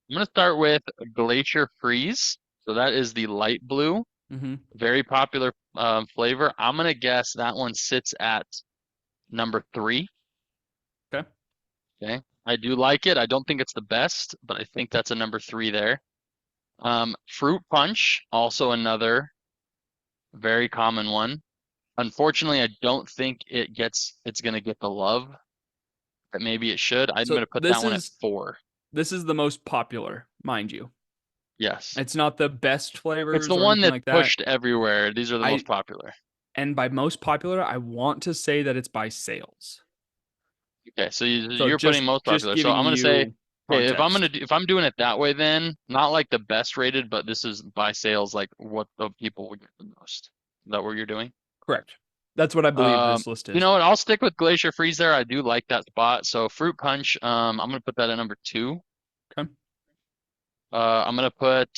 [SPEAKER 2] I'm gonna start with Glacier Freeze. So that is the light blue,
[SPEAKER 1] Mm-hmm.
[SPEAKER 2] very popular flavor. I'm gonna guess that one sits at number 3.
[SPEAKER 1] Okay.
[SPEAKER 2] Okay. I do like it. I don't think it's the best, but I think that's a number 3 there. Fruit Punch, also another very common one. Unfortunately, I don't think it's gonna get the love that maybe it should. I'm
[SPEAKER 1] So
[SPEAKER 2] gonna put that one at 4.
[SPEAKER 1] this is the most popular, mind you.
[SPEAKER 2] Yes.
[SPEAKER 1] It's not the best
[SPEAKER 2] It's the
[SPEAKER 1] flavors or
[SPEAKER 2] one
[SPEAKER 1] anything
[SPEAKER 2] that's
[SPEAKER 1] like that.
[SPEAKER 2] pushed everywhere. These are the
[SPEAKER 1] I
[SPEAKER 2] most popular.
[SPEAKER 1] and by most popular, I want to say that it's by sales.
[SPEAKER 2] Okay, so
[SPEAKER 1] So
[SPEAKER 2] you're putting most
[SPEAKER 1] just
[SPEAKER 2] popular. So
[SPEAKER 1] giving
[SPEAKER 2] I'm gonna say,
[SPEAKER 1] you
[SPEAKER 2] okay,
[SPEAKER 1] context.
[SPEAKER 2] if I'm doing it that way, then not like the best rated, but this is by sales, like what the people would get the most. Is that what you're doing?
[SPEAKER 1] Correct. That's what I believe
[SPEAKER 2] Um,
[SPEAKER 1] this list
[SPEAKER 2] you
[SPEAKER 1] is.
[SPEAKER 2] know what? I'll stick with Glacier Freeze there. I do like that spot. So Fruit Punch, I'm gonna put that at number 2.
[SPEAKER 1] Okay.
[SPEAKER 2] I'm gonna put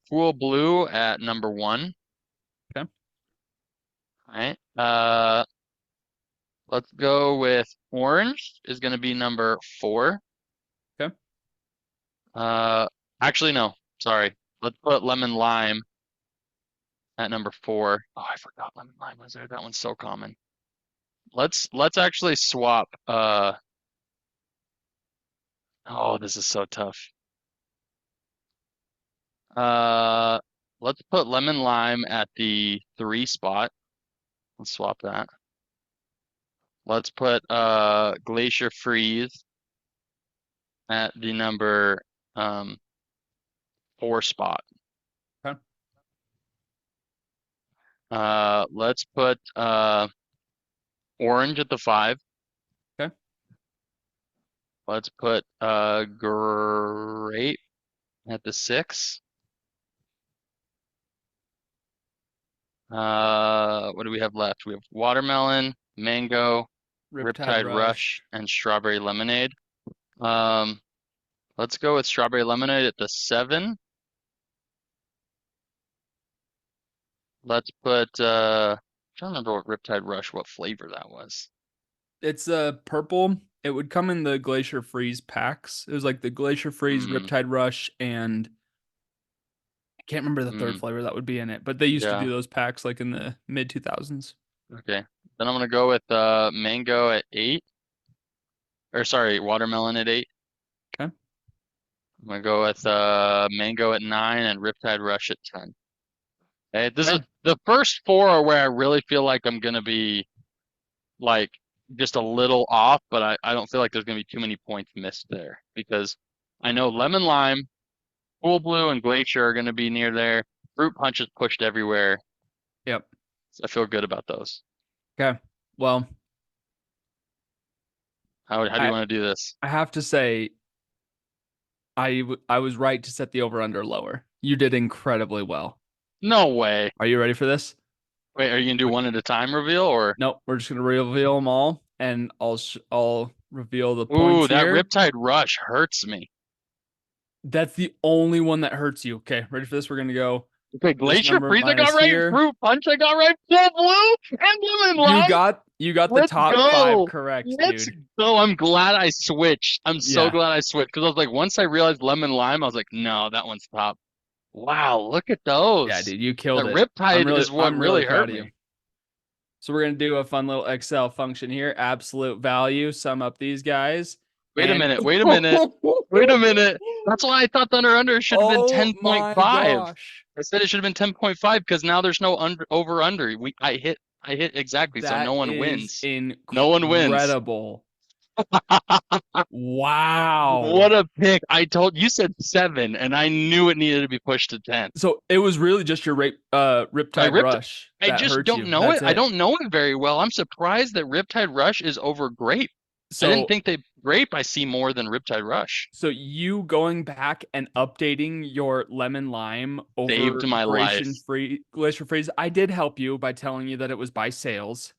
[SPEAKER 2] Cool Blue at number 1.
[SPEAKER 1] Okay.
[SPEAKER 2] All right. Let's go with Orange is gonna be number 4.
[SPEAKER 1] Okay.
[SPEAKER 2] Uh, actually, no. Sorry. Let's put Lemon Lime at number 4. Oh, I forgot Lemon Lime was there. That one's so common. Let's actually swap. Oh, this is so tough. Uh, let's put Lemon Lime at the 3 spot. Let's swap that. Let's put Glacier Freeze at the number um 4 spot.
[SPEAKER 1] Okay.
[SPEAKER 2] Let's put Orange at the 5.
[SPEAKER 1] Okay.
[SPEAKER 2] Let's put Grape at the 6. What do we have left? We have watermelon, mango,
[SPEAKER 1] Riptide
[SPEAKER 2] Riptide Rush,
[SPEAKER 1] Rush.
[SPEAKER 2] and strawberry lemonade. Um, let's go with strawberry lemonade at the 7. Let's put I'm trying to remember what Riptide Rush, what flavor that was.
[SPEAKER 1] It's purple. It would come in the Glacier Freeze packs. It was like the Glacier Freeze,
[SPEAKER 2] Mm,
[SPEAKER 1] Riptide Rush, and I can't remember the third
[SPEAKER 2] mm,
[SPEAKER 1] flavor that would be in it, but they used to
[SPEAKER 2] yeah.
[SPEAKER 1] do those packs like in the mid 2000s.
[SPEAKER 2] Okay. Then I'm gonna go with mango at 8. Or sorry, watermelon at 8.
[SPEAKER 1] Okay.
[SPEAKER 2] I'm gonna go with mango at 9 and Riptide Rush at 10. Okay, this is
[SPEAKER 1] Okay.
[SPEAKER 2] the first 4 are where I really feel like I'm gonna be like just a little off, but I don't feel like there's gonna be too many points missed there because I know lemon lime, cool blue, and glacier are gonna be near there. Fruit punch is pushed everywhere.
[SPEAKER 1] Yep.
[SPEAKER 2] So I feel good about those.
[SPEAKER 1] Okay. Well,
[SPEAKER 2] How do you
[SPEAKER 1] I
[SPEAKER 2] want to do this?
[SPEAKER 1] I have to say I was right to set the over under lower. You did incredibly well.
[SPEAKER 2] No way.
[SPEAKER 1] Are you ready for this?
[SPEAKER 2] Wait, are you gonna do one at a time reveal or?
[SPEAKER 1] Nope, we're just gonna reveal them all, and I'll reveal the points
[SPEAKER 2] Ooh, that
[SPEAKER 1] here.
[SPEAKER 2] Riptide Rush hurts me.
[SPEAKER 1] That's the only one that hurts you. Okay, ready for this? We're gonna go
[SPEAKER 2] Okay,
[SPEAKER 1] This
[SPEAKER 2] Glacier
[SPEAKER 1] number
[SPEAKER 2] Freeze I got
[SPEAKER 1] minus
[SPEAKER 2] right.
[SPEAKER 1] here.
[SPEAKER 2] Fruit Punch I got right. Full Blue and Lemon
[SPEAKER 1] You
[SPEAKER 2] Lime.
[SPEAKER 1] got you got the
[SPEAKER 2] Let's
[SPEAKER 1] top 5
[SPEAKER 2] go.
[SPEAKER 1] correct,
[SPEAKER 2] Let's
[SPEAKER 1] dude.
[SPEAKER 2] go. I'm glad I switched. I'm so
[SPEAKER 1] Yeah.
[SPEAKER 2] glad I switched because I was like, once I realized Lemon Lime, I was like, no, that one's top. Wow, look at
[SPEAKER 1] Yeah,
[SPEAKER 2] those.
[SPEAKER 1] dude, you
[SPEAKER 2] That
[SPEAKER 1] killed it.
[SPEAKER 2] Riptide is what
[SPEAKER 1] I'm really
[SPEAKER 2] really hurt
[SPEAKER 1] proud of you.
[SPEAKER 2] me.
[SPEAKER 1] So we're gonna do a fun little Excel function here. Absolute value, sum up these guys.
[SPEAKER 2] Wait a
[SPEAKER 1] And
[SPEAKER 2] minute. Wait a minute. Wait a minute. That's why I thought the under should have been
[SPEAKER 1] oh my
[SPEAKER 2] 10.5.
[SPEAKER 1] gosh.
[SPEAKER 2] I said it should have been 10.5 because now there's no over. I hit exactly, so no
[SPEAKER 1] That
[SPEAKER 2] one
[SPEAKER 1] is
[SPEAKER 2] wins. No one wins.
[SPEAKER 1] incredible. Wow.
[SPEAKER 2] What a pick. I told you said 7 and I knew it needed to be pushed to 10.
[SPEAKER 1] So it was really just your
[SPEAKER 2] I
[SPEAKER 1] Riptide
[SPEAKER 2] ripped
[SPEAKER 1] Rush
[SPEAKER 2] I
[SPEAKER 1] that
[SPEAKER 2] just
[SPEAKER 1] hurt
[SPEAKER 2] don't
[SPEAKER 1] you.
[SPEAKER 2] know
[SPEAKER 1] That's
[SPEAKER 2] it. I
[SPEAKER 1] it.
[SPEAKER 2] don't know it very well. I'm surprised that Riptide Rush is over Grape. I didn't
[SPEAKER 1] So
[SPEAKER 2] think that Grape I see more than Riptide Rush.
[SPEAKER 1] so you going back and updating your lemon lime
[SPEAKER 2] Saved
[SPEAKER 1] over
[SPEAKER 2] my life.
[SPEAKER 1] glacier freeze, I did help you by telling you that it was by sales.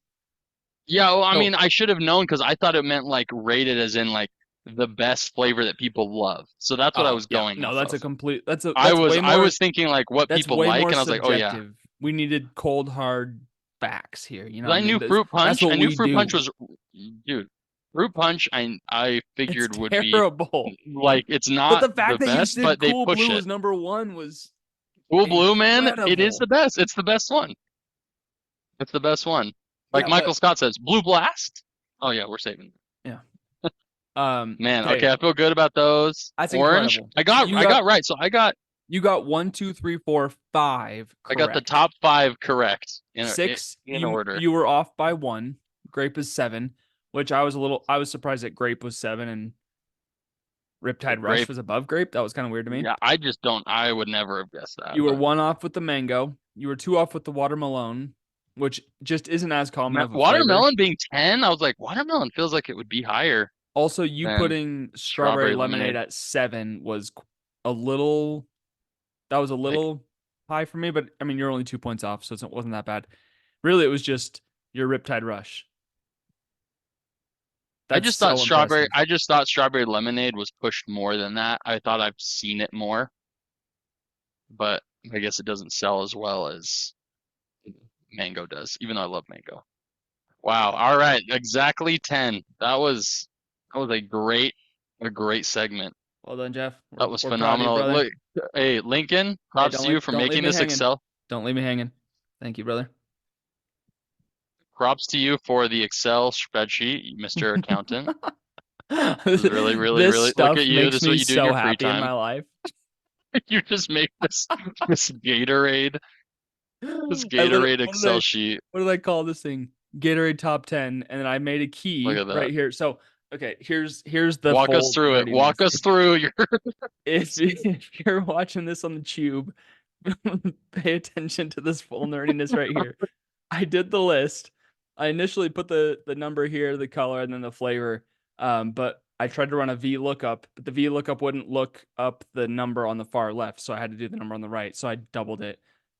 [SPEAKER 2] Yeah, well, I
[SPEAKER 1] So
[SPEAKER 2] mean, I should have known because I thought it meant like rated as in like the best flavor that people love. So that's what I
[SPEAKER 1] oh
[SPEAKER 2] was
[SPEAKER 1] yeah,
[SPEAKER 2] going
[SPEAKER 1] no,
[SPEAKER 2] off
[SPEAKER 1] that's
[SPEAKER 2] of.
[SPEAKER 1] a complete
[SPEAKER 2] I was thinking like what
[SPEAKER 1] that's
[SPEAKER 2] people
[SPEAKER 1] way
[SPEAKER 2] like,
[SPEAKER 1] more
[SPEAKER 2] and I was like, oh yeah.
[SPEAKER 1] subjective. We needed cold hard facts here. You know
[SPEAKER 2] 'Cause
[SPEAKER 1] what I
[SPEAKER 2] I
[SPEAKER 1] mean?
[SPEAKER 2] knew
[SPEAKER 1] That's what
[SPEAKER 2] I knew
[SPEAKER 1] we
[SPEAKER 2] Fruit Punch
[SPEAKER 1] do.
[SPEAKER 2] was, dude. Fruit Punch, I
[SPEAKER 1] It's
[SPEAKER 2] figured would be
[SPEAKER 1] terrible.
[SPEAKER 2] like it's
[SPEAKER 1] But
[SPEAKER 2] not
[SPEAKER 1] the
[SPEAKER 2] the
[SPEAKER 1] fact that you
[SPEAKER 2] best,
[SPEAKER 1] said
[SPEAKER 2] but they
[SPEAKER 1] cool
[SPEAKER 2] push
[SPEAKER 1] blue
[SPEAKER 2] it.
[SPEAKER 1] was number one was
[SPEAKER 2] Cool Blue, man, it is the
[SPEAKER 1] incredible.
[SPEAKER 2] best. It's the best one. It's the best one. Like
[SPEAKER 1] Yeah,
[SPEAKER 2] Michael
[SPEAKER 1] but
[SPEAKER 2] Scott says, Blue Blast. Oh yeah, we're saving.
[SPEAKER 1] yeah.
[SPEAKER 2] Man, okay,
[SPEAKER 1] Okay,
[SPEAKER 2] I feel good about those.
[SPEAKER 1] that's
[SPEAKER 2] Orange,
[SPEAKER 1] incredible. So
[SPEAKER 2] I got right. So
[SPEAKER 1] you got one, two, three, four, five
[SPEAKER 2] I got the
[SPEAKER 1] correct.
[SPEAKER 2] top 5 correct
[SPEAKER 1] Six,
[SPEAKER 2] in order.
[SPEAKER 1] you were off by one. Grape is 7, which I was surprised that Grape was 7 and
[SPEAKER 2] The
[SPEAKER 1] Riptide Rush
[SPEAKER 2] grape,
[SPEAKER 1] was above Grape. That was kind of weird to me.
[SPEAKER 2] yeah, I just don't. I would never have guessed that.
[SPEAKER 1] You were
[SPEAKER 2] But
[SPEAKER 1] 1 off with the mango. You were 2 off with the watermelon, which just isn't as common of a flavor.
[SPEAKER 2] watermelon being 10, I was like, watermelon feels like it would be higher
[SPEAKER 1] Also, you
[SPEAKER 2] than
[SPEAKER 1] putting strawberry
[SPEAKER 2] strawberry
[SPEAKER 1] lemonade
[SPEAKER 2] lemonade.
[SPEAKER 1] at 7 was a little that was a
[SPEAKER 2] Like,
[SPEAKER 1] little high for me, but I mean, you're only 2 points off, so it wasn't that bad. Really, it was just your Riptide Rush. That's so impressive.
[SPEAKER 2] I just thought strawberry lemonade was pushed more than that. I thought I've seen it more, but I guess it doesn't sell as well as mango does, even though I love mango. Wow. All right. Exactly 10. That was a great segment.
[SPEAKER 1] Well done, Jeff.
[SPEAKER 2] That was
[SPEAKER 1] We're proud of you,
[SPEAKER 2] phenomenal.
[SPEAKER 1] brother.
[SPEAKER 2] Look, hey, Lincoln,
[SPEAKER 1] Hey,
[SPEAKER 2] props to you for
[SPEAKER 1] don't leave
[SPEAKER 2] making
[SPEAKER 1] me
[SPEAKER 2] this
[SPEAKER 1] hanging.
[SPEAKER 2] Excel.
[SPEAKER 1] Don't leave me hanging. Thank you, brother.
[SPEAKER 2] Props to you for the Excel spreadsheet, Mr. Accountant. This is
[SPEAKER 1] This
[SPEAKER 2] really look
[SPEAKER 1] stuff
[SPEAKER 2] at you.
[SPEAKER 1] makes
[SPEAKER 2] This is what
[SPEAKER 1] me
[SPEAKER 2] you do in
[SPEAKER 1] so
[SPEAKER 2] your free
[SPEAKER 1] happy in
[SPEAKER 2] time.
[SPEAKER 1] my life.
[SPEAKER 2] You just make this Gatorade, this
[SPEAKER 1] I lit-
[SPEAKER 2] Gatorade
[SPEAKER 1] what did
[SPEAKER 2] Excel
[SPEAKER 1] I
[SPEAKER 2] sheet.
[SPEAKER 1] what did I call this thing? Gatorade top 10, and then I made a
[SPEAKER 2] Look
[SPEAKER 1] key
[SPEAKER 2] at that.
[SPEAKER 1] right here. So okay, here's the
[SPEAKER 2] Walk us
[SPEAKER 1] full
[SPEAKER 2] through it.
[SPEAKER 1] nerdiness.
[SPEAKER 2] Walk us through your
[SPEAKER 1] If you're watching this on the tube, pay attention to this full nerdiness right here. I did the list. I initially put the number here, the color, and then the flavor. But I tried to run a VLOOKUP, but the VLOOKUP wouldn't look up the number on the far left, so I had to do the number on the right. So I doubled it.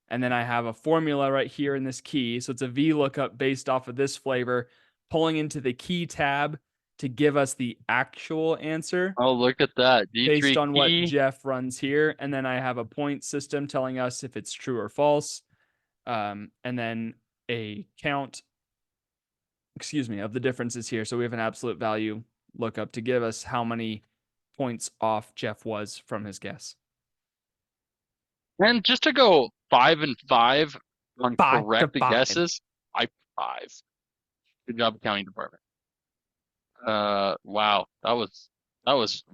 [SPEAKER 1] And then I have a formula right here in this key. So it's a VLOOKUP based off of this flavor, pulling into the key tab to give us the actual answer
[SPEAKER 2] Oh, look at that.
[SPEAKER 1] based
[SPEAKER 2] D3
[SPEAKER 1] on what
[SPEAKER 2] key.
[SPEAKER 1] Jeff runs here. And then I have a point system telling us if it's true or false. And then a count, of the differences here. So we have an absolute value lookup to give us how many points off Jeff was from his guess.
[SPEAKER 2] And just to go 5 and 5 on
[SPEAKER 1] 5 to 5.
[SPEAKER 2] guesses, I 5. Good job, accounting department. Wow, that was.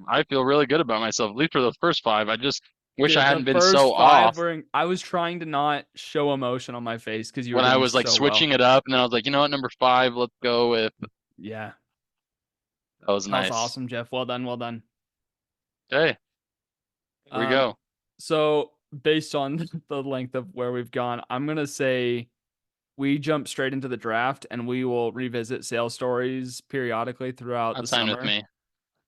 [SPEAKER 2] I feel really good about myself. At least for the first 5. I just wish
[SPEAKER 1] Dude,
[SPEAKER 2] I
[SPEAKER 1] the
[SPEAKER 2] hadn't been
[SPEAKER 1] first
[SPEAKER 2] so
[SPEAKER 1] 5
[SPEAKER 2] off
[SPEAKER 1] were I was trying to not show emotion on my face because you were
[SPEAKER 2] when I
[SPEAKER 1] doing
[SPEAKER 2] was like
[SPEAKER 1] so well.
[SPEAKER 2] switching it up, and then I was like, you know what, number 5, let's go with.
[SPEAKER 1] Yeah.
[SPEAKER 2] That was
[SPEAKER 1] That
[SPEAKER 2] nice.
[SPEAKER 1] was awesome, Jeff. Well done, well done.
[SPEAKER 2] Okay, here we go.
[SPEAKER 1] So based on the length of where we've gone, I'm gonna say we jump straight into the draft and we will revisit sales stories periodically throughout the
[SPEAKER 2] That's fine with
[SPEAKER 1] summer,
[SPEAKER 2] me.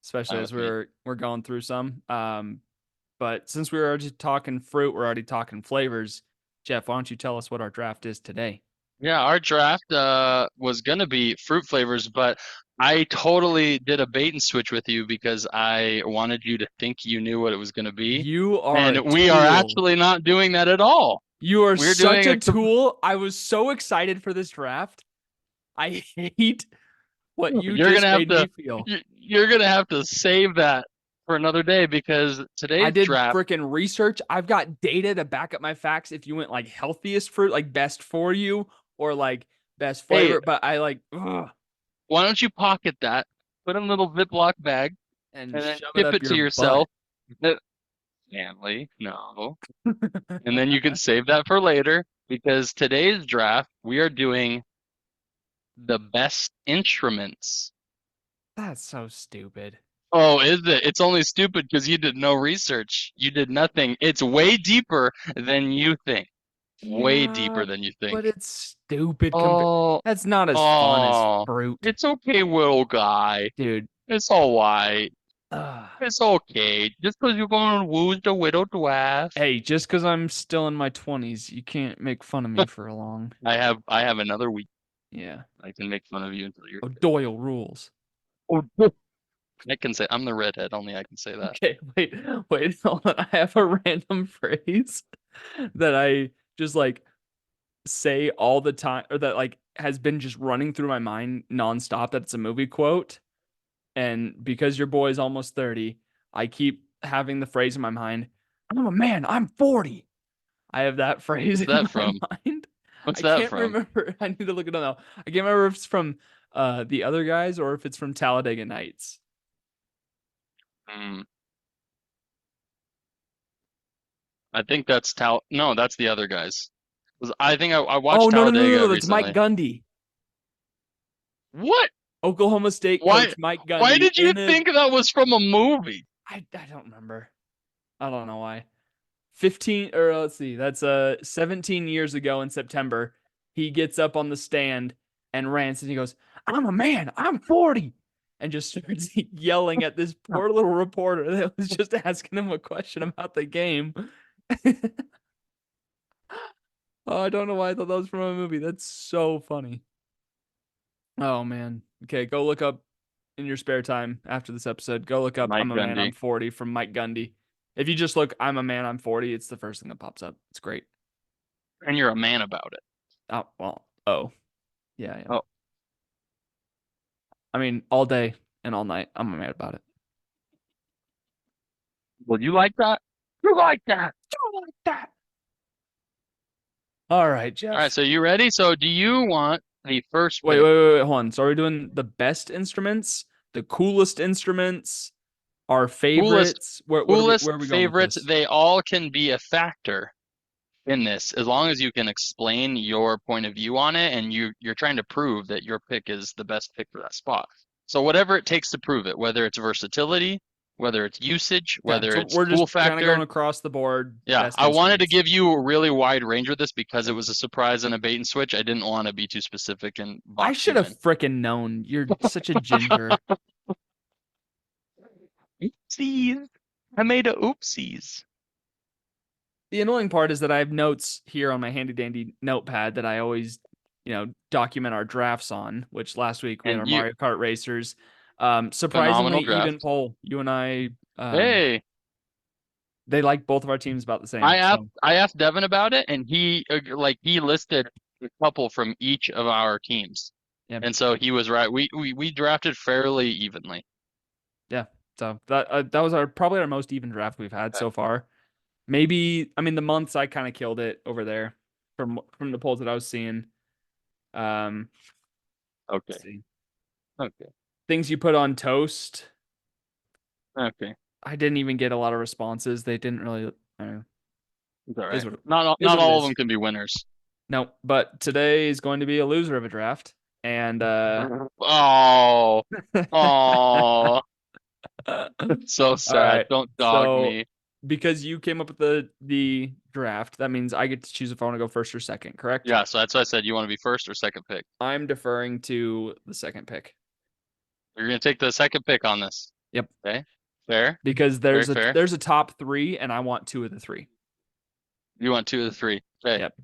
[SPEAKER 1] especially
[SPEAKER 2] Fine
[SPEAKER 1] as
[SPEAKER 2] with me.
[SPEAKER 1] we're going through some. But since we were already talking fruit, we're already talking flavors. Jeff, why don't you tell us what our draft is today?
[SPEAKER 2] Yeah, our draft was gonna be fruit flavors, but I totally did a bait and switch with you because I wanted you to think you knew what it was going to be.
[SPEAKER 1] You are
[SPEAKER 2] And
[SPEAKER 1] a
[SPEAKER 2] we are
[SPEAKER 1] tool.
[SPEAKER 2] actually not doing that at all.
[SPEAKER 1] You are
[SPEAKER 2] We're
[SPEAKER 1] such
[SPEAKER 2] doing
[SPEAKER 1] a tool. I was so excited for this draft. I hate what you
[SPEAKER 2] you're gonna
[SPEAKER 1] just
[SPEAKER 2] have
[SPEAKER 1] made
[SPEAKER 2] to
[SPEAKER 1] me feel.
[SPEAKER 2] you're gonna have to save that for another day because
[SPEAKER 1] I
[SPEAKER 2] today's
[SPEAKER 1] did
[SPEAKER 2] draft.
[SPEAKER 1] freaking research. I've got data to back up my facts if you went like healthiest fruit, like best for you, or like best
[SPEAKER 2] Hey,
[SPEAKER 1] flavor. But I like, ugh,
[SPEAKER 2] why don't you pocket that, put it in a little Ziploc bag,
[SPEAKER 1] and
[SPEAKER 2] and then
[SPEAKER 1] shove it
[SPEAKER 2] tip
[SPEAKER 1] up
[SPEAKER 2] it to
[SPEAKER 1] your butt.
[SPEAKER 2] yourself. Stanley, no. And then you can save that for later because today's draft, we are doing the best instruments.
[SPEAKER 1] That's so stupid.
[SPEAKER 2] Oh, is it? It's only stupid because you did no research. You did nothing. It's way deeper than you think. Way
[SPEAKER 1] Yeah,
[SPEAKER 2] deeper than you think.
[SPEAKER 1] but it's stupid.
[SPEAKER 2] Oh,
[SPEAKER 1] That's not as fun as
[SPEAKER 2] oh,
[SPEAKER 1] fruit,
[SPEAKER 2] it's okay, little guy.
[SPEAKER 1] dude.
[SPEAKER 2] It's all right.
[SPEAKER 1] Ugh.
[SPEAKER 2] It's okay. Just because you're going to woo the widow dwarf.
[SPEAKER 1] Hey, just because I'm still in my 20s, you can't make fun of me for a long.
[SPEAKER 2] I have another week.
[SPEAKER 1] Yeah.
[SPEAKER 2] I can make fun of you until you're
[SPEAKER 1] Oh,
[SPEAKER 2] dead.
[SPEAKER 1] Doyle rules.
[SPEAKER 2] Oh, I can say I'm the redhead. Only I can say that.
[SPEAKER 1] Okay, wait, hold on. I have a random phrase that I just like say all the time, or that like has been just running through my mind nonstop. That it's a movie quote. And because your boy is almost 30, I keep having the phrase in my mind, I'm a man, I'm 40. I have that phrase
[SPEAKER 2] What's
[SPEAKER 1] in
[SPEAKER 2] that
[SPEAKER 1] my
[SPEAKER 2] from?
[SPEAKER 1] mind.
[SPEAKER 2] What's
[SPEAKER 1] I
[SPEAKER 2] that
[SPEAKER 1] can't
[SPEAKER 2] from?
[SPEAKER 1] remember. I need to look it up now. I can't remember if it's from the other guys or if it's from Talladega Nights.
[SPEAKER 2] Hmm. I think that's Tal. No, that's the other guys. I think I
[SPEAKER 1] Oh
[SPEAKER 2] watched
[SPEAKER 1] no no no no
[SPEAKER 2] Talladega
[SPEAKER 1] no! That's Mike
[SPEAKER 2] recently.
[SPEAKER 1] Gundy.
[SPEAKER 2] What?
[SPEAKER 1] Oklahoma State
[SPEAKER 2] Why?
[SPEAKER 1] coach Mike
[SPEAKER 2] Why
[SPEAKER 1] Gundy
[SPEAKER 2] did you
[SPEAKER 1] in a
[SPEAKER 2] think that was from a movie?
[SPEAKER 1] I don't remember. I don't know why. 15 or let's see. That's 17 years ago in September. He gets up on the stand and rants and he goes, "I'm a man. I'm 40." And just starts yelling at this poor little reporter that was just asking him a question about the game. Oh, I don't know why I thought that was from a movie. That's so funny. Oh man. Okay, go look up in your spare time after this episode. Go look up
[SPEAKER 2] Mike
[SPEAKER 1] "I'm a Man, I'm
[SPEAKER 2] Gundy.
[SPEAKER 1] 40" from Mike Gundy. If you just look "I'm a Man, I'm 40," it's the first thing that pops up. It's great.
[SPEAKER 2] And you're a man about it.
[SPEAKER 1] Oh well. Oh yeah, I am.
[SPEAKER 2] Oh,
[SPEAKER 1] I mean, all day and all night. I'm mad about it.
[SPEAKER 2] well, you like that? You like that?
[SPEAKER 1] I like that. All right,
[SPEAKER 2] All right,
[SPEAKER 1] Jeff.
[SPEAKER 2] so you ready? So do you want the first
[SPEAKER 1] Wait,
[SPEAKER 2] pick?
[SPEAKER 1] wait, wait, wait, hold on. So are we doing the best instruments, the coolest instruments, our
[SPEAKER 2] Coolest,
[SPEAKER 1] favorites?
[SPEAKER 2] coolest
[SPEAKER 1] Where are we going with
[SPEAKER 2] favorites,
[SPEAKER 1] this?
[SPEAKER 2] they all can be a factor in this as long as you can explain your point of view on it and you're trying to prove that your pick is the best pick for that spot. So whatever it takes to prove it, whether it's versatility, whether it's usage,
[SPEAKER 1] Okay,
[SPEAKER 2] whether
[SPEAKER 1] so
[SPEAKER 2] it's
[SPEAKER 1] we're
[SPEAKER 2] cool
[SPEAKER 1] just kind of going
[SPEAKER 2] factor.
[SPEAKER 1] across the board.
[SPEAKER 2] Yeah,
[SPEAKER 1] Best
[SPEAKER 2] I wanted to
[SPEAKER 1] instruments.
[SPEAKER 2] give you a really wide range with this because it
[SPEAKER 1] Okay.
[SPEAKER 2] was a surprise and a bait and switch. I didn't want to be too specific and
[SPEAKER 1] I
[SPEAKER 2] box
[SPEAKER 1] should
[SPEAKER 2] you
[SPEAKER 1] have
[SPEAKER 2] in.
[SPEAKER 1] frickin' known. You're such a ginger.
[SPEAKER 2] Oopsies. I made a oopsies.
[SPEAKER 1] The annoying part is that I have notes here on my handy dandy notepad that I always, document our drafts on, which last week we had
[SPEAKER 2] And
[SPEAKER 1] our
[SPEAKER 2] you,
[SPEAKER 1] Mario Kart racers. Surprisingly
[SPEAKER 2] phenomenal
[SPEAKER 1] even
[SPEAKER 2] draft.
[SPEAKER 1] poll. You and I,
[SPEAKER 2] Hey,
[SPEAKER 1] they like both of our teams about the same.
[SPEAKER 2] I asked
[SPEAKER 1] So
[SPEAKER 2] I asked Devin about it, and he listed a couple from each of our teams,
[SPEAKER 1] yeah,
[SPEAKER 2] and so he was right. We drafted fairly evenly.
[SPEAKER 1] yeah. So that was our probably our most even draft we've had
[SPEAKER 2] Okay.
[SPEAKER 1] so far. Maybe I mean the months I kind of killed it over there from the polls that I was seeing. Um,
[SPEAKER 2] Okay.
[SPEAKER 1] let's see
[SPEAKER 2] Okay.
[SPEAKER 1] things you put on toast.
[SPEAKER 2] Okay.
[SPEAKER 1] I didn't even get a lot of responses. They didn't really. I don't know.
[SPEAKER 2] It's all
[SPEAKER 1] Is
[SPEAKER 2] right.
[SPEAKER 1] what it is
[SPEAKER 2] Not
[SPEAKER 1] what it
[SPEAKER 2] all of them
[SPEAKER 1] is.
[SPEAKER 2] can be winners.
[SPEAKER 1] No, but today is going to be a loser of a draft, and
[SPEAKER 2] Oh, oh,
[SPEAKER 1] all
[SPEAKER 2] so sad.
[SPEAKER 1] right.
[SPEAKER 2] Don't dog
[SPEAKER 1] So
[SPEAKER 2] me.
[SPEAKER 1] because you came up with the draft, that means I get to choose if I want to go first or second. Correct?
[SPEAKER 2] Yeah, so that's why I said you want to be first or second pick.
[SPEAKER 1] I'm deferring to the second pick.
[SPEAKER 2] You're gonna take the second pick on this.
[SPEAKER 1] Yep,
[SPEAKER 2] Okay. Fair.
[SPEAKER 1] because
[SPEAKER 2] Very fair.
[SPEAKER 1] there's a top three, and I want two of the three.
[SPEAKER 2] You want two of the three. Okay.
[SPEAKER 1] Yep.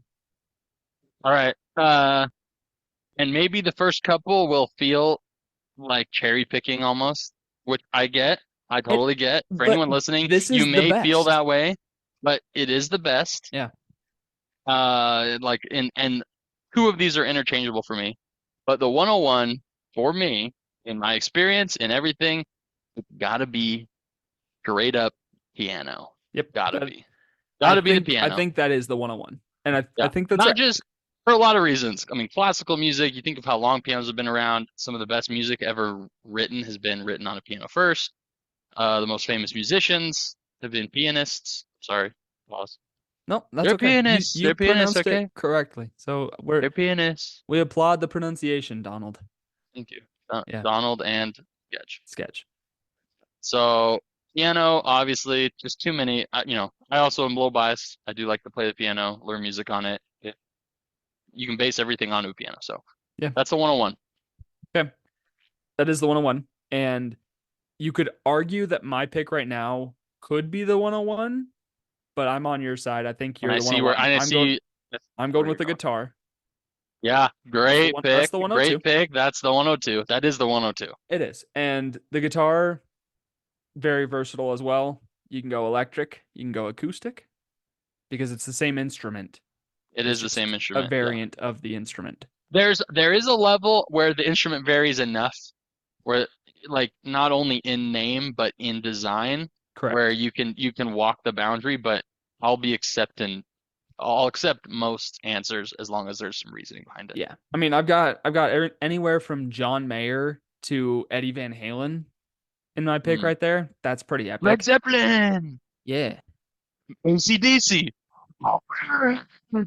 [SPEAKER 2] All right. And maybe the first couple will feel like cherry picking almost, which I get. I
[SPEAKER 1] It,
[SPEAKER 2] totally get. For
[SPEAKER 1] but
[SPEAKER 2] anyone listening,
[SPEAKER 1] this
[SPEAKER 2] you
[SPEAKER 1] is the
[SPEAKER 2] may feel
[SPEAKER 1] best.
[SPEAKER 2] that way, but it is the best.
[SPEAKER 1] Yeah.
[SPEAKER 2] Like and two of these are interchangeable for me. But the 101 for me, in my experience and everything, it's gotta be straight up piano.
[SPEAKER 1] Yep.
[SPEAKER 2] Gotta
[SPEAKER 1] That
[SPEAKER 2] be. Gotta be the
[SPEAKER 1] I
[SPEAKER 2] piano.
[SPEAKER 1] think that is the 101. And I
[SPEAKER 2] Yeah.
[SPEAKER 1] think that's
[SPEAKER 2] Not
[SPEAKER 1] right.
[SPEAKER 2] just for a lot of reasons. I mean, classical music, you think of how long pianos have been around. Some of the best music ever written has been written on a piano first. The most famous musicians have been pianists. Sorry, pause.
[SPEAKER 1] No, that's
[SPEAKER 2] They're
[SPEAKER 1] okay.
[SPEAKER 2] pianists.
[SPEAKER 1] You
[SPEAKER 2] They're pianists,
[SPEAKER 1] pronounced it
[SPEAKER 2] okay?
[SPEAKER 1] correctly. So
[SPEAKER 2] They're pianists.
[SPEAKER 1] we applaud the pronunciation, Donald.
[SPEAKER 2] Thank you.
[SPEAKER 1] Yeah.
[SPEAKER 2] Donald and Sketch.
[SPEAKER 1] Sketch.
[SPEAKER 2] So piano, obviously, just too many. I also am low bias. I do like to play the piano, learn music on it. You can base everything onto a piano. So
[SPEAKER 1] Yeah.
[SPEAKER 2] that's a 101.
[SPEAKER 1] Okay. That is the 101. And you could argue that my pick right now could be the 101, but I'm on your side. I think
[SPEAKER 2] And
[SPEAKER 1] you're
[SPEAKER 2] I
[SPEAKER 1] the
[SPEAKER 2] see where
[SPEAKER 1] 101.
[SPEAKER 2] I see
[SPEAKER 1] I'm
[SPEAKER 2] where
[SPEAKER 1] going
[SPEAKER 2] you're
[SPEAKER 1] with the
[SPEAKER 2] going.
[SPEAKER 1] guitar.
[SPEAKER 2] Yeah, great
[SPEAKER 1] That's
[SPEAKER 2] pick.
[SPEAKER 1] the
[SPEAKER 2] Great
[SPEAKER 1] 102.
[SPEAKER 2] pick. That's the 102. That is the 102.
[SPEAKER 1] It is. And the guitar, very versatile as well. You can go electric, you can go acoustic because it's the same instrument.
[SPEAKER 2] It
[SPEAKER 1] It's
[SPEAKER 2] is the same
[SPEAKER 1] just a
[SPEAKER 2] instrument. Yeah.
[SPEAKER 1] variant of the instrument.
[SPEAKER 2] There is a level where the instrument varies enough where like not only in name but in design where
[SPEAKER 1] Correct.
[SPEAKER 2] you can walk the boundary, but I'll be accepting I'll accept most answers as long as there's some reasoning behind it.
[SPEAKER 1] Yeah. I mean, I've got anywhere from John Mayer to Eddie Van Halen in my pick
[SPEAKER 2] Mm.
[SPEAKER 1] right there. That's pretty
[SPEAKER 2] Led
[SPEAKER 1] epic.
[SPEAKER 2] Zeppelin,
[SPEAKER 1] Yeah.
[SPEAKER 2] AC/DC. Oh, what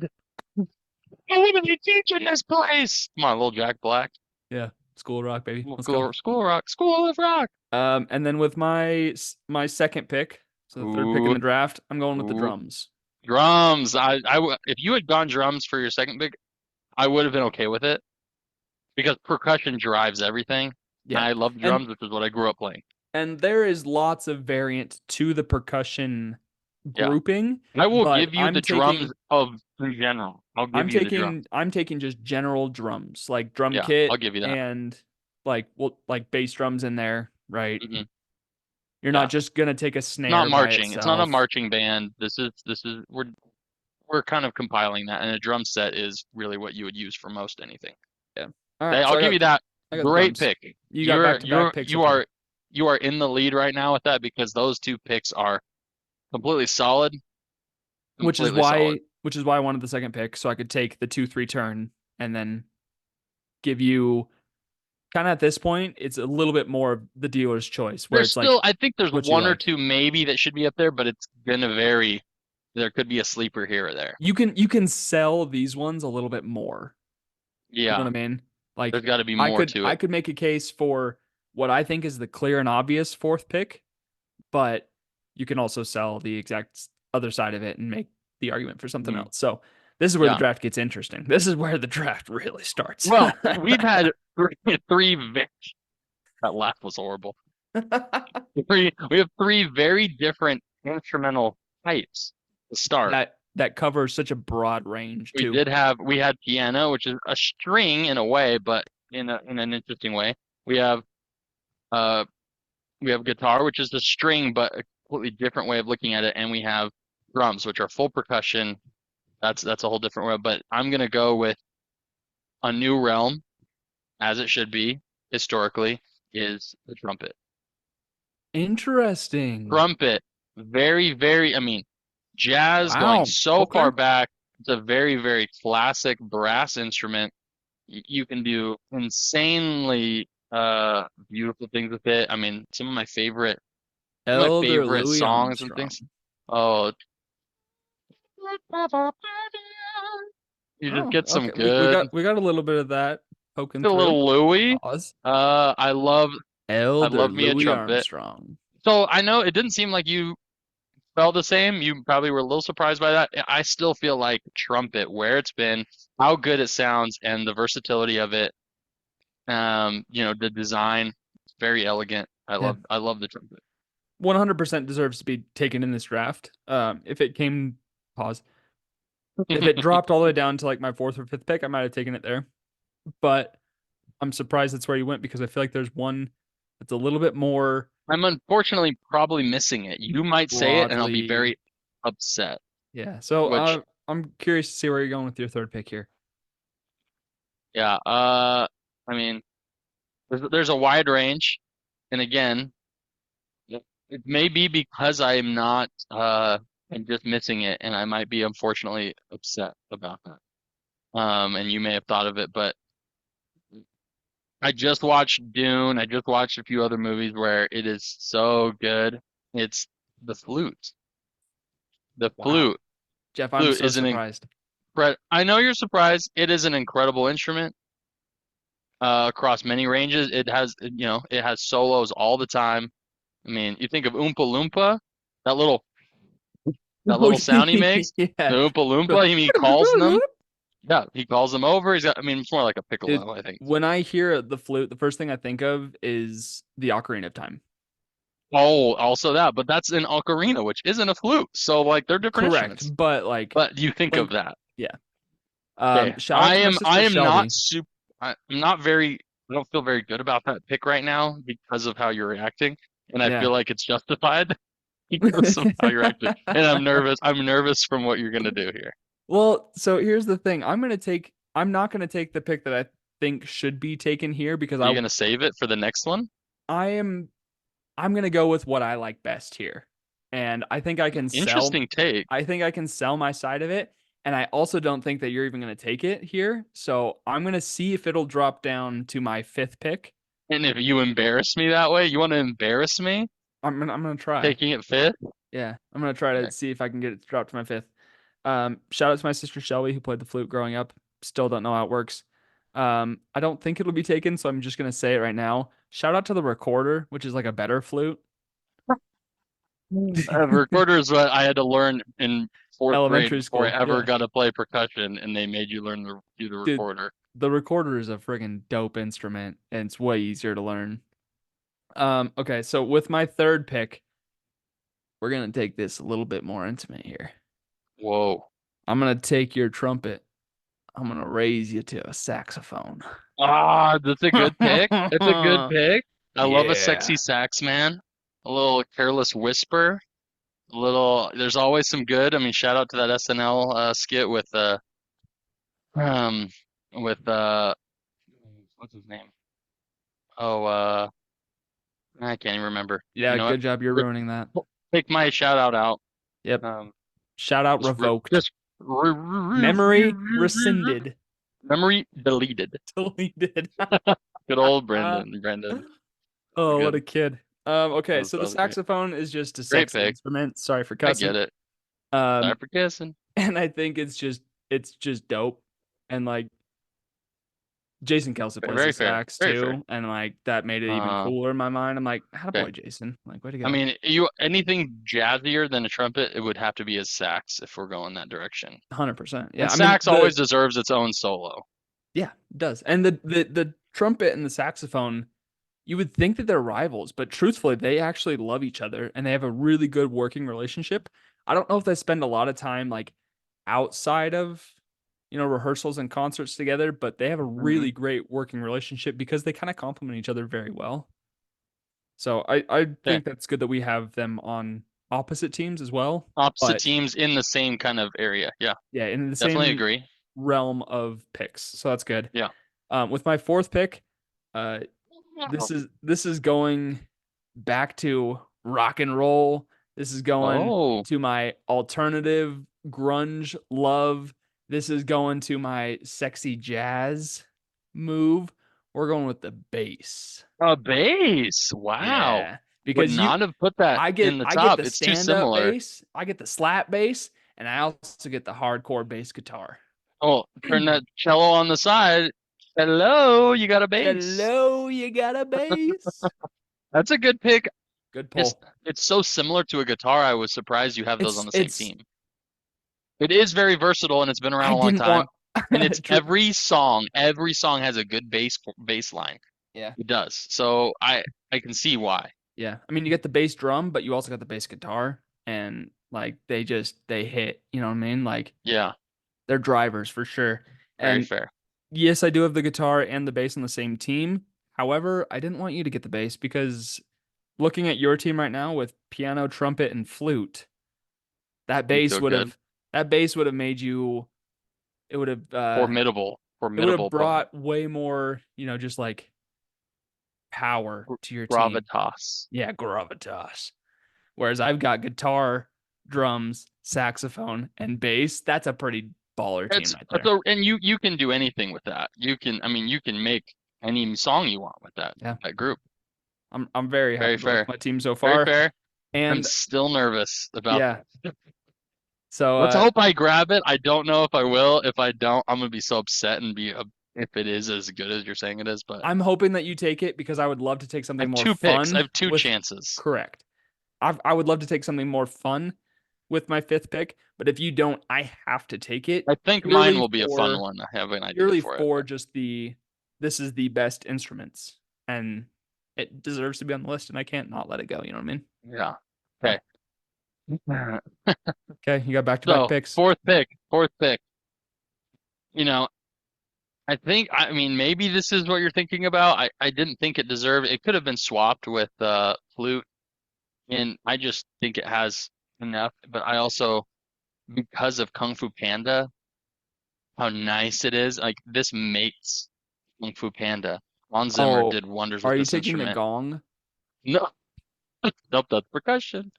[SPEAKER 2] do they teach in this place? Come on, little Jack Black.
[SPEAKER 1] Yeah. School Rock, baby. Let's go.
[SPEAKER 2] School rock, school of rock.
[SPEAKER 1] And then with my second pick, so the third pick in
[SPEAKER 2] Ooh,
[SPEAKER 1] the draft, I'm going with the
[SPEAKER 2] ooh,
[SPEAKER 1] drums.
[SPEAKER 2] drums. If you had gone drums for your second pick, I would have been okay with it because percussion drives everything.
[SPEAKER 1] Yeah.
[SPEAKER 2] I love
[SPEAKER 1] And
[SPEAKER 2] drums, which is what I grew up playing.
[SPEAKER 1] there is lots of variant to the percussion
[SPEAKER 2] Yeah,
[SPEAKER 1] grouping,
[SPEAKER 2] I will
[SPEAKER 1] but
[SPEAKER 2] give you the drums of in general. I'll give you the drums.
[SPEAKER 1] I'm taking just general drums, like drum
[SPEAKER 2] Yeah, I'll
[SPEAKER 1] kit
[SPEAKER 2] give you that.
[SPEAKER 1] and like bass drums in there, right?
[SPEAKER 2] Hmm.
[SPEAKER 1] You're not
[SPEAKER 2] Yeah,
[SPEAKER 1] just gonna take a
[SPEAKER 2] not
[SPEAKER 1] snare by
[SPEAKER 2] marching. It's not a
[SPEAKER 1] itself.
[SPEAKER 2] marching band. This is we're kind of compiling that, and a drum set is really what you would use for most anything.
[SPEAKER 1] Yeah. All right, so
[SPEAKER 2] I'll give you that.
[SPEAKER 1] I got the
[SPEAKER 2] Great
[SPEAKER 1] drums.
[SPEAKER 2] pick.
[SPEAKER 1] You got back to back picks.
[SPEAKER 2] You
[SPEAKER 1] Okay.
[SPEAKER 2] are you are in the lead right now with that because those two picks are completely solid. Completely solid.
[SPEAKER 1] Which is why I wanted the second pick, so I could take the 2-3 turn and then give you kind of at this point, it's a little bit more of the dealer's choice where
[SPEAKER 2] There's
[SPEAKER 1] it's like
[SPEAKER 2] still, I think there's
[SPEAKER 1] what you
[SPEAKER 2] one or
[SPEAKER 1] like.
[SPEAKER 2] two maybe that should be up there, but it's gonna vary. There could be a sleeper here or there.
[SPEAKER 1] You can sell these ones a little bit more. You know
[SPEAKER 2] Yeah,
[SPEAKER 1] what I mean? Like
[SPEAKER 2] there's got to be more to
[SPEAKER 1] I
[SPEAKER 2] it.
[SPEAKER 1] could make a case for what I think is the clear and obvious fourth pick, but you can also sell the exact other side of it and make the argument for something
[SPEAKER 2] Mhm.
[SPEAKER 1] else. So this is where the
[SPEAKER 2] Yeah.
[SPEAKER 1] draft gets interesting. This is where the draft really starts.
[SPEAKER 2] Well, we've had that laugh was horrible. We have three very different instrumental types to start.
[SPEAKER 1] that covers such a broad range too.
[SPEAKER 2] We had piano, which is a string in a way, but in an interesting way. We have uh we have guitar, which is a string, but a completely different way of looking at it, and we have drums, which are full percussion. That's a whole different way. But I'm gonna go with a new realm, as it should be historically, is the trumpet.
[SPEAKER 1] Interesting.
[SPEAKER 2] Trumpet, very, very. I mean, jazz going
[SPEAKER 1] Wow.
[SPEAKER 2] so
[SPEAKER 1] Okay.
[SPEAKER 2] far back. It's a very, very classic brass instrument. You can do insanely beautiful things with it. I mean, some of my
[SPEAKER 1] Elder
[SPEAKER 2] favorite
[SPEAKER 1] Louis
[SPEAKER 2] songs and things.
[SPEAKER 1] Armstrong.
[SPEAKER 2] Oh, you just
[SPEAKER 1] Oh,
[SPEAKER 2] get some
[SPEAKER 1] okay.
[SPEAKER 2] good,
[SPEAKER 1] We got a little bit of that poking
[SPEAKER 2] a
[SPEAKER 1] through.
[SPEAKER 2] little Louis.
[SPEAKER 1] Pause.
[SPEAKER 2] I love
[SPEAKER 1] Elder
[SPEAKER 2] me a
[SPEAKER 1] Louis
[SPEAKER 2] trumpet.
[SPEAKER 1] Armstrong.
[SPEAKER 2] So I know it didn't seem like you felt the same. You probably were a little surprised by that. I still feel like trumpet, where it's been, how good it sounds, and the versatility of it. The design, it's very elegant.
[SPEAKER 1] Yeah.
[SPEAKER 2] I love the trumpet.
[SPEAKER 1] 100% deserves to be taken in this draft. If it came, pause. If it dropped all the way down to like my fourth or fifth pick, I might have taken it there. But I'm surprised that's where you went because I feel like there's one that's a little bit more
[SPEAKER 2] I'm unfortunately probably missing it. You might say it, and I'll be
[SPEAKER 1] broadly.
[SPEAKER 2] very upset.
[SPEAKER 1] Yeah. So
[SPEAKER 2] Which,
[SPEAKER 1] I'm curious to see where you're going with your third pick here.
[SPEAKER 2] yeah, I mean, there's a wide range, and again, it may be because I am not, I'm just missing it, and I might be unfortunately upset about that. And you may have thought of it, but I just watched Dune. I just watched a few other movies where it is so good. It's the flute. The
[SPEAKER 1] Wow.
[SPEAKER 2] flute.
[SPEAKER 1] Jeff, I'm
[SPEAKER 2] Flute
[SPEAKER 1] so
[SPEAKER 2] is an
[SPEAKER 1] surprised.
[SPEAKER 2] I know you're surprised. It is an incredible instrument across many ranges. It has solos all the time. I mean, you think of Oompa Loompa, that little that
[SPEAKER 1] Oh,
[SPEAKER 2] little sound he makes, the
[SPEAKER 1] yeah.
[SPEAKER 2] Oompa Loompa. He calls them. Yeah, he calls them over. He's got. I mean, it's more like a
[SPEAKER 1] Dude,
[SPEAKER 2] piccolo, I think.
[SPEAKER 1] when I hear the flute, the first thing I think of is the Ocarina of Time.
[SPEAKER 2] Oh, also that, but that's an ocarina, which isn't a flute. So like they're different
[SPEAKER 1] Correct,
[SPEAKER 2] instruments.
[SPEAKER 1] but like
[SPEAKER 2] But you think of
[SPEAKER 1] when
[SPEAKER 2] that.
[SPEAKER 1] yeah.
[SPEAKER 2] Okay,
[SPEAKER 1] Shout out to my
[SPEAKER 2] I
[SPEAKER 1] sister
[SPEAKER 2] am not
[SPEAKER 1] Shelby.
[SPEAKER 2] super. I'm not very. I don't feel very good about that pick right now because of how you're reacting, and I
[SPEAKER 1] Yeah.
[SPEAKER 2] feel like it's justified because of how you're acting. And I'm nervous. I'm nervous from what you're gonna do here.
[SPEAKER 1] Well, so here's the thing. I'm not gonna take the pick that I think should be taken here because
[SPEAKER 2] Are you gonna save it for the next one?
[SPEAKER 1] I am I'm gonna go with what I like best here. And
[SPEAKER 2] Interesting take.
[SPEAKER 1] I think I can sell my side of it. And I also don't think that you're even gonna take it here. So I'm gonna see if it'll drop down to my fifth pick.
[SPEAKER 2] And if you embarrass me that way, you want to embarrass me
[SPEAKER 1] I'm gonna try.
[SPEAKER 2] taking it fifth?
[SPEAKER 1] Yeah, I'm gonna try to
[SPEAKER 2] Okay.
[SPEAKER 1] see if I can get it to drop to my fifth. Shout out to my sister Shelby who played the flute growing up. Still don't know how it works. I don't think it'll be taken, so I'm just gonna say it right now. Shout out to the recorder, which is like a better flute.
[SPEAKER 2] Recorder is what I had to learn in fourth grade
[SPEAKER 1] Elementary
[SPEAKER 2] before I
[SPEAKER 1] school,
[SPEAKER 2] ever
[SPEAKER 1] yeah.
[SPEAKER 2] got to play percussion, and they made you learn to do the
[SPEAKER 1] Dude,
[SPEAKER 2] recorder.
[SPEAKER 1] the recorder is a friggin' dope instrument, and it's way easier to learn. Okay, so with my third pick, we're gonna take this a little bit more intimate here.
[SPEAKER 2] Whoa.
[SPEAKER 1] I'm gonna take your trumpet. I'm gonna raise you to a saxophone.
[SPEAKER 2] Ah, that's a good pick. It's a good pick. I love a sexy
[SPEAKER 1] Yeah.
[SPEAKER 2] sax man. A little careless whisper. A little. There's always some good. I mean, shout out to that SNL skit um with what's his name? Oh, I can't even remember. You
[SPEAKER 1] Yeah,
[SPEAKER 2] know what?
[SPEAKER 1] good job. You're
[SPEAKER 2] Ri-
[SPEAKER 1] ruining that.
[SPEAKER 2] Take my shout out out.
[SPEAKER 1] Yep.
[SPEAKER 2] Um,
[SPEAKER 1] Shout out
[SPEAKER 2] just ri-
[SPEAKER 1] revoked.
[SPEAKER 2] just
[SPEAKER 1] Memory rescinded.
[SPEAKER 2] memory deleted.
[SPEAKER 1] Deleted.
[SPEAKER 2] Good old Brendan. Brendan. That was
[SPEAKER 1] Oh, what
[SPEAKER 2] good.
[SPEAKER 1] a kid. Okay, so
[SPEAKER 2] That
[SPEAKER 1] the
[SPEAKER 2] was great.
[SPEAKER 1] saxophone is just a
[SPEAKER 2] Great
[SPEAKER 1] sexy
[SPEAKER 2] pick.
[SPEAKER 1] instrument. Sorry for
[SPEAKER 2] I
[SPEAKER 1] cussing.
[SPEAKER 2] get it. Sorry
[SPEAKER 1] Um,
[SPEAKER 2] for kissing.
[SPEAKER 1] and I think it's just dope. And like Jason Kelsey plays the
[SPEAKER 2] Very fair.
[SPEAKER 1] sax
[SPEAKER 2] Very fair.
[SPEAKER 1] too, and like that made it even
[SPEAKER 2] Uh,
[SPEAKER 1] cooler in my mind. I'm like,
[SPEAKER 2] okay.
[SPEAKER 1] boy, Jason. Like, way to
[SPEAKER 2] I
[SPEAKER 1] go.
[SPEAKER 2] mean, you anything jazzier than a trumpet, it would have to be a sax if we're going that direction.
[SPEAKER 1] 100%.
[SPEAKER 2] And
[SPEAKER 1] Yeah, I mean
[SPEAKER 2] sax always deserves its own solo.
[SPEAKER 1] yeah, it does. And the trumpet and the saxophone, you would think that they're rivals, but truthfully, they actually love each other and they have a really good working relationship. I don't know if they spend a lot of time like outside of, rehearsals and concerts together, but they have a
[SPEAKER 2] Hmm.
[SPEAKER 1] really great working relationship because they kind of complement each other very well. So I
[SPEAKER 2] Okay.
[SPEAKER 1] think that's good that we have them on opposite teams as well.
[SPEAKER 2] Opposite
[SPEAKER 1] But
[SPEAKER 2] teams in the same kind of area. Yeah,
[SPEAKER 1] yeah, in the
[SPEAKER 2] definitely
[SPEAKER 1] same
[SPEAKER 2] agree.
[SPEAKER 1] realm of picks. So that's good.
[SPEAKER 2] Yeah.
[SPEAKER 1] With my fourth pick, uh, this is going back to rock and roll. This is going
[SPEAKER 2] Oh,
[SPEAKER 1] to my alternative grunge love. This is going to my sexy jazz move. We're going with the bass.
[SPEAKER 2] a bass. Wow.
[SPEAKER 1] Yeah,
[SPEAKER 2] Would
[SPEAKER 1] because
[SPEAKER 2] not have put that in the
[SPEAKER 1] I get
[SPEAKER 2] top.
[SPEAKER 1] the
[SPEAKER 2] It's too
[SPEAKER 1] stand up
[SPEAKER 2] similar.
[SPEAKER 1] bass, I get the slap bass, and I also get the hardcore bass guitar.
[SPEAKER 2] Oh, turn that cello on the side. Hello, you got a bass.
[SPEAKER 1] Hello, you got a bass.
[SPEAKER 2] That's a good pick.
[SPEAKER 1] Good
[SPEAKER 2] It's
[SPEAKER 1] pull.
[SPEAKER 2] it's so similar to a guitar. I was surprised you have those on the same
[SPEAKER 1] It's
[SPEAKER 2] team. It is very versatile and it's been around
[SPEAKER 1] I
[SPEAKER 2] a long
[SPEAKER 1] didn't want
[SPEAKER 2] time. And it's
[SPEAKER 1] True.
[SPEAKER 2] every song has a good bass line.
[SPEAKER 1] Yeah.
[SPEAKER 2] It does. So I can see why.
[SPEAKER 1] Yeah. I mean, you get the bass drum, but you also got the bass guitar and like they hit, you know what I mean? Like
[SPEAKER 2] Yeah,
[SPEAKER 1] they're drivers for sure.
[SPEAKER 2] very
[SPEAKER 1] And
[SPEAKER 2] fair.
[SPEAKER 1] yes, I do have the guitar and the bass on the same team. However, I didn't want you to get the bass because looking at your team right now with piano, trumpet, and flute, that
[SPEAKER 2] You
[SPEAKER 1] bass
[SPEAKER 2] feel
[SPEAKER 1] would
[SPEAKER 2] good.
[SPEAKER 1] have that bass would have made you it would have
[SPEAKER 2] Formidable,
[SPEAKER 1] it would have
[SPEAKER 2] formidable opponent.
[SPEAKER 1] brought way more, just like power
[SPEAKER 2] Gr-
[SPEAKER 1] to your team.
[SPEAKER 2] Gravitas.
[SPEAKER 1] Yeah, gravitas. Whereas I've got guitar, drums, saxophone, and bass. That's a pretty baller team right there.
[SPEAKER 2] And you can do anything with that. I mean, you can make any song you want with
[SPEAKER 1] Yeah.
[SPEAKER 2] that group.
[SPEAKER 1] I'm very
[SPEAKER 2] Very
[SPEAKER 1] happy with
[SPEAKER 2] fair.
[SPEAKER 1] my team so
[SPEAKER 2] Very
[SPEAKER 1] far.
[SPEAKER 2] fair. I'm
[SPEAKER 1] And
[SPEAKER 2] still nervous about
[SPEAKER 1] yeah, so
[SPEAKER 2] Let's hope I grab it. I don't know if I will. If I don't, I'm gonna be so upset and if it is as good as you're saying it is. But
[SPEAKER 1] I'm hoping that you take it because I would love to take
[SPEAKER 2] I
[SPEAKER 1] something
[SPEAKER 2] have
[SPEAKER 1] more
[SPEAKER 2] two picks. I
[SPEAKER 1] fun
[SPEAKER 2] have two
[SPEAKER 1] with
[SPEAKER 2] chances.
[SPEAKER 1] correct. I would love to take something more fun with my fifth pick, but if you don't, I have to take it
[SPEAKER 2] I think mine
[SPEAKER 1] purely
[SPEAKER 2] will be a fun
[SPEAKER 1] for
[SPEAKER 2] one. I have an idea
[SPEAKER 1] purely
[SPEAKER 2] for it.
[SPEAKER 1] for
[SPEAKER 2] But
[SPEAKER 1] just this is the best instruments and it deserves to be on the list and I can't not let it go, you know what I mean?
[SPEAKER 2] yeah.
[SPEAKER 1] So,
[SPEAKER 2] Okay.
[SPEAKER 1] okay, you got back-to-back
[SPEAKER 2] So
[SPEAKER 1] picks.
[SPEAKER 2] fourth pick. Fourth pick. You know, I mean, maybe this is what you're thinking about. I didn't think it deserved. It could have been swapped with flute, and I just think it has enough. But I also, because of Kung Fu Panda, how nice it is. Like this makes Kung Fu Panda. Hans Zimmer
[SPEAKER 1] Oh,
[SPEAKER 2] did wonders
[SPEAKER 1] are
[SPEAKER 2] with
[SPEAKER 1] you
[SPEAKER 2] this
[SPEAKER 1] taking the
[SPEAKER 2] instrument.
[SPEAKER 1] gong?
[SPEAKER 2] No, nope, that's percussion.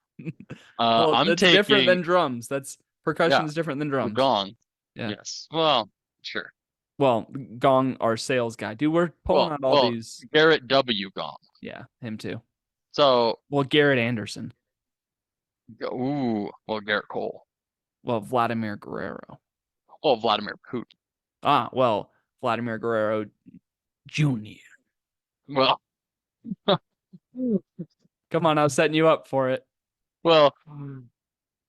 [SPEAKER 1] Well,
[SPEAKER 2] I'm
[SPEAKER 1] that's different
[SPEAKER 2] taking
[SPEAKER 1] than drums. That's
[SPEAKER 2] yeah,
[SPEAKER 1] percussion is different than
[SPEAKER 2] the
[SPEAKER 1] drums.
[SPEAKER 2] gong.
[SPEAKER 1] Yeah.
[SPEAKER 2] Yes. Well, sure.
[SPEAKER 1] Well, Gong, our sales guy. Dude, we're pulling out all
[SPEAKER 2] Well,
[SPEAKER 1] these.
[SPEAKER 2] Garrett W. Gong.
[SPEAKER 1] Yeah, him too.
[SPEAKER 2] So,
[SPEAKER 1] Well, Garrett Anderson.
[SPEAKER 2] well, Garrett Cole.
[SPEAKER 1] Well, Vladimir Guerrero.
[SPEAKER 2] Well, Vladimir Putin.
[SPEAKER 1] Well, Vladimir Guerrero Jr.
[SPEAKER 2] Well,
[SPEAKER 1] Come on, I was setting you up for it.
[SPEAKER 2] well,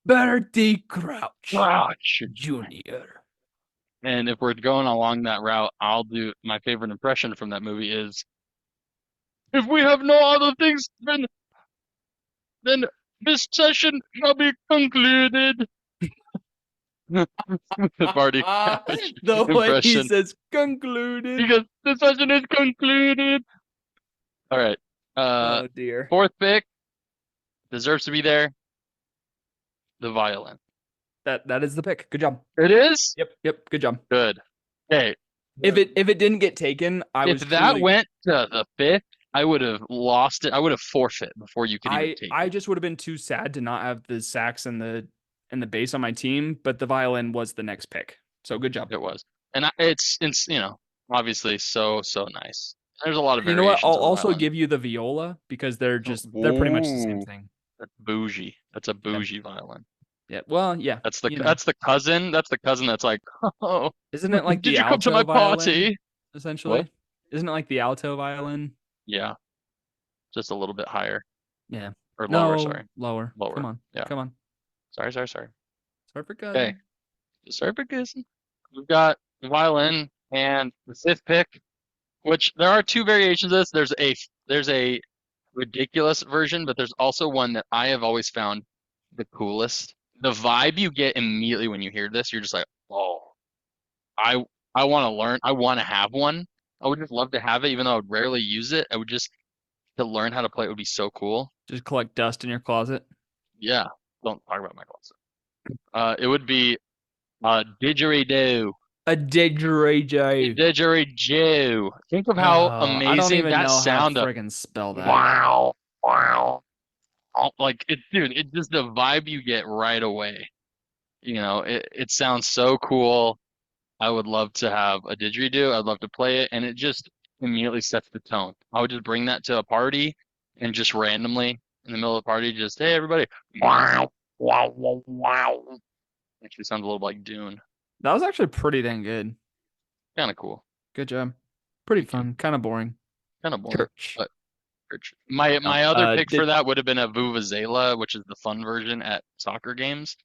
[SPEAKER 1] Bertie Crouch
[SPEAKER 2] gosh.
[SPEAKER 1] Jr.
[SPEAKER 2] And if we're going along that route, I'll do my favorite impression from that movie is if we have no other things, then this session shall be concluded. The Barty Crouch
[SPEAKER 1] The way he
[SPEAKER 2] impression
[SPEAKER 1] says concluded.
[SPEAKER 2] because the session is concluded. All right. Uh,
[SPEAKER 1] Oh dear.
[SPEAKER 2] fourth pick deserves to be there. The violin.
[SPEAKER 1] That is the pick. Good job.
[SPEAKER 2] It is
[SPEAKER 1] Yep, good job.
[SPEAKER 2] good. Okay.
[SPEAKER 1] If it didn't get taken, I
[SPEAKER 2] If
[SPEAKER 1] was
[SPEAKER 2] that
[SPEAKER 1] truly
[SPEAKER 2] went to the fifth, I would have lost it. I would have forfeit before you could even take
[SPEAKER 1] I
[SPEAKER 2] it.
[SPEAKER 1] just would have been too sad to not have the sax and the bass on my team, but the violin was the next pick. So good job.
[SPEAKER 2] It was, and it's obviously so nice. There's a lot of
[SPEAKER 1] And you know what? I'll
[SPEAKER 2] variations of the
[SPEAKER 1] also
[SPEAKER 2] violin.
[SPEAKER 1] give you the viola because they're pretty much the same
[SPEAKER 2] Ooh,
[SPEAKER 1] thing.
[SPEAKER 2] that's bougie. That's a
[SPEAKER 1] Yeah.
[SPEAKER 2] bougie violin.
[SPEAKER 1] Yeah. Well, yeah,
[SPEAKER 2] That's the cousin. That's the cousin that's like, oh,
[SPEAKER 1] Isn't it like
[SPEAKER 2] did
[SPEAKER 1] the
[SPEAKER 2] you come to
[SPEAKER 1] alto
[SPEAKER 2] my
[SPEAKER 1] violin,
[SPEAKER 2] party? What?
[SPEAKER 1] essentially? Isn't it like the alto violin?
[SPEAKER 2] Yeah, just a little bit higher
[SPEAKER 1] Yeah.
[SPEAKER 2] or lower.
[SPEAKER 1] No,
[SPEAKER 2] Sorry,
[SPEAKER 1] lower. Come
[SPEAKER 2] lower.
[SPEAKER 1] on.
[SPEAKER 2] Yeah.
[SPEAKER 1] Come on.
[SPEAKER 2] Sorry.
[SPEAKER 1] Sorry for
[SPEAKER 2] Okay,
[SPEAKER 1] cousin.
[SPEAKER 2] sorry for kissing. We've got the violin and the fifth pick, which there are two variations of this. There's a ridiculous version, but there's also one that I have always found the coolest. The vibe you get immediately when you hear this, you're just like, oh, I I want to learn. I want to have one. I would just love to have it, even though I would rarely use it. I would just to learn how to play it would be so cool.
[SPEAKER 1] Just collect dust in your closet.
[SPEAKER 2] Yeah, don't talk about my closet. It would be didgeridoo.
[SPEAKER 1] A
[SPEAKER 2] A
[SPEAKER 1] didgeridoo.
[SPEAKER 2] didgeridoo. Think of how
[SPEAKER 1] I don't
[SPEAKER 2] amazing
[SPEAKER 1] even
[SPEAKER 2] that
[SPEAKER 1] know how to
[SPEAKER 2] sound of
[SPEAKER 1] friggin' spell that.
[SPEAKER 2] wow, wow. Like it, dude, it's just the vibe you get right away. It sounds so cool. I would love to have a didgeridoo. I'd love to play it, and it just immediately sets the tone. I would just bring that to a party and just randomly in the middle of the party, just hey everybody, wow, wow, wow, wow. Actually, sounds a little like Dune.
[SPEAKER 1] That was actually pretty dang good.
[SPEAKER 2] Kind of cool.
[SPEAKER 1] Good job. Pretty
[SPEAKER 2] Thank you.
[SPEAKER 1] fun. Kind of boring.
[SPEAKER 2] Kind of boring,
[SPEAKER 1] Church.
[SPEAKER 2] but my
[SPEAKER 1] No.
[SPEAKER 2] my other pick for
[SPEAKER 1] Did
[SPEAKER 2] that would have been a vuvuzela, which is the fun version at soccer games.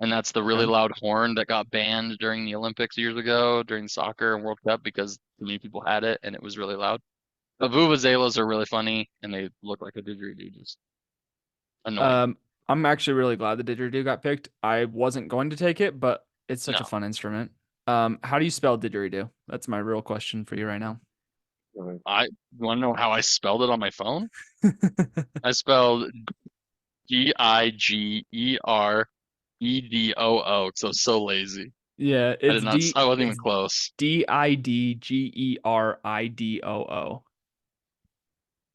[SPEAKER 2] And that's the really
[SPEAKER 1] okay.
[SPEAKER 2] loud horn that got banned during the Olympics years ago, during soccer and World Cup, because too many people had it and it was really loud. The vuvuzelas are really funny and they look like a didgeridoo, just annoying.
[SPEAKER 1] Um, I'm actually really glad the didgeridoo got picked. I wasn't going to take it, but it's such a
[SPEAKER 2] No,
[SPEAKER 1] fun instrument. How do you spell didgeridoo? That's my real question for you right now.
[SPEAKER 2] I want to know how I spelled it on my phone? I spelled Digeredoo. So lazy.
[SPEAKER 1] Yeah,
[SPEAKER 2] I
[SPEAKER 1] it's
[SPEAKER 2] did not. I wasn't even
[SPEAKER 1] it's
[SPEAKER 2] close.
[SPEAKER 1] Didgeridoo.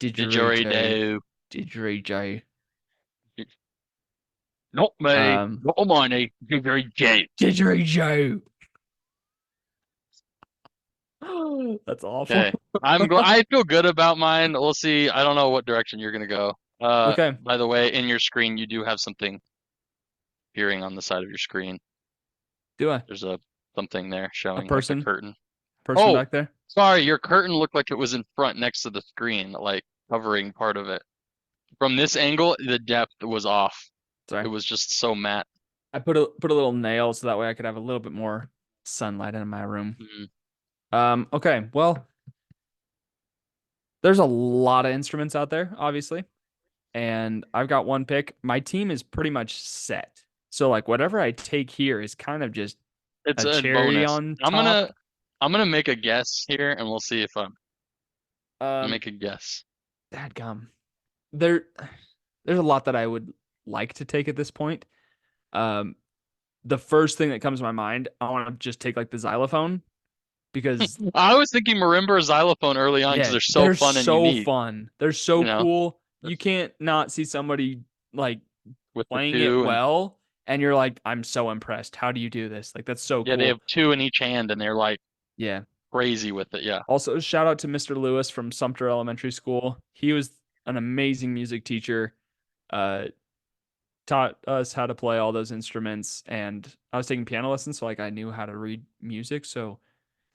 [SPEAKER 1] Didgeridoo.
[SPEAKER 2] Didgeridoo.
[SPEAKER 1] Didgeridoo.
[SPEAKER 2] Not me.
[SPEAKER 1] Um,
[SPEAKER 2] Not money. Didgeridoo.
[SPEAKER 1] Didgeridoo. That's awful.
[SPEAKER 2] Okay. I feel good about mine. We'll see. I don't know what direction you're gonna go.
[SPEAKER 1] Okay,
[SPEAKER 2] By the way, in your screen, you do have something appearing on the side of your screen.
[SPEAKER 1] do I?
[SPEAKER 2] There's a something there
[SPEAKER 1] A
[SPEAKER 2] showing like a
[SPEAKER 1] person?
[SPEAKER 2] curtain.
[SPEAKER 1] Person
[SPEAKER 2] Oh,
[SPEAKER 1] back there?
[SPEAKER 2] sorry, your curtain looked like it was in front next to the screen, like covering part of it. From this angle, the depth was off. It
[SPEAKER 1] Sorry.
[SPEAKER 2] was just so matte.
[SPEAKER 1] I put a little nail so that way I could have a little bit more sunlight in my room.
[SPEAKER 2] Mm.
[SPEAKER 1] Okay, well, there's a lot of instruments out there, obviously, and I've got one pick. My team is pretty much set. So like whatever I take here is kind of just
[SPEAKER 2] It's
[SPEAKER 1] a
[SPEAKER 2] a
[SPEAKER 1] cherry
[SPEAKER 2] bonus.
[SPEAKER 1] on
[SPEAKER 2] I'm gonna
[SPEAKER 1] top.
[SPEAKER 2] I'm gonna make a guess here, and we'll see if I'm
[SPEAKER 1] Um,
[SPEAKER 2] make a guess.
[SPEAKER 1] Dadgum. There there's a lot that I would like to take at this point. Um, the first thing that comes to my mind, I want to just take like the xylophone because
[SPEAKER 2] I was thinking marimba or xylophone early on because
[SPEAKER 1] yeah,
[SPEAKER 2] they're so
[SPEAKER 1] they're
[SPEAKER 2] fun and
[SPEAKER 1] so
[SPEAKER 2] unique.
[SPEAKER 1] fun. They're
[SPEAKER 2] You
[SPEAKER 1] so
[SPEAKER 2] know,
[SPEAKER 1] cool. You
[SPEAKER 2] That's-
[SPEAKER 1] can't not see somebody like
[SPEAKER 2] with the
[SPEAKER 1] playing it
[SPEAKER 2] two and
[SPEAKER 1] well and you're like, I'm so impressed. How do you do this? Like that's so
[SPEAKER 2] yeah, they have
[SPEAKER 1] cool.
[SPEAKER 2] two in each hand and they're like
[SPEAKER 1] Yeah.
[SPEAKER 2] crazy with it. Yeah.
[SPEAKER 1] Also, shout out to Mr. Lewis from Sumter Elementary School. He was an amazing music teacher. Uh, Taught us how to play all those instruments, and I was taking piano lessons, so like I knew how to read music. So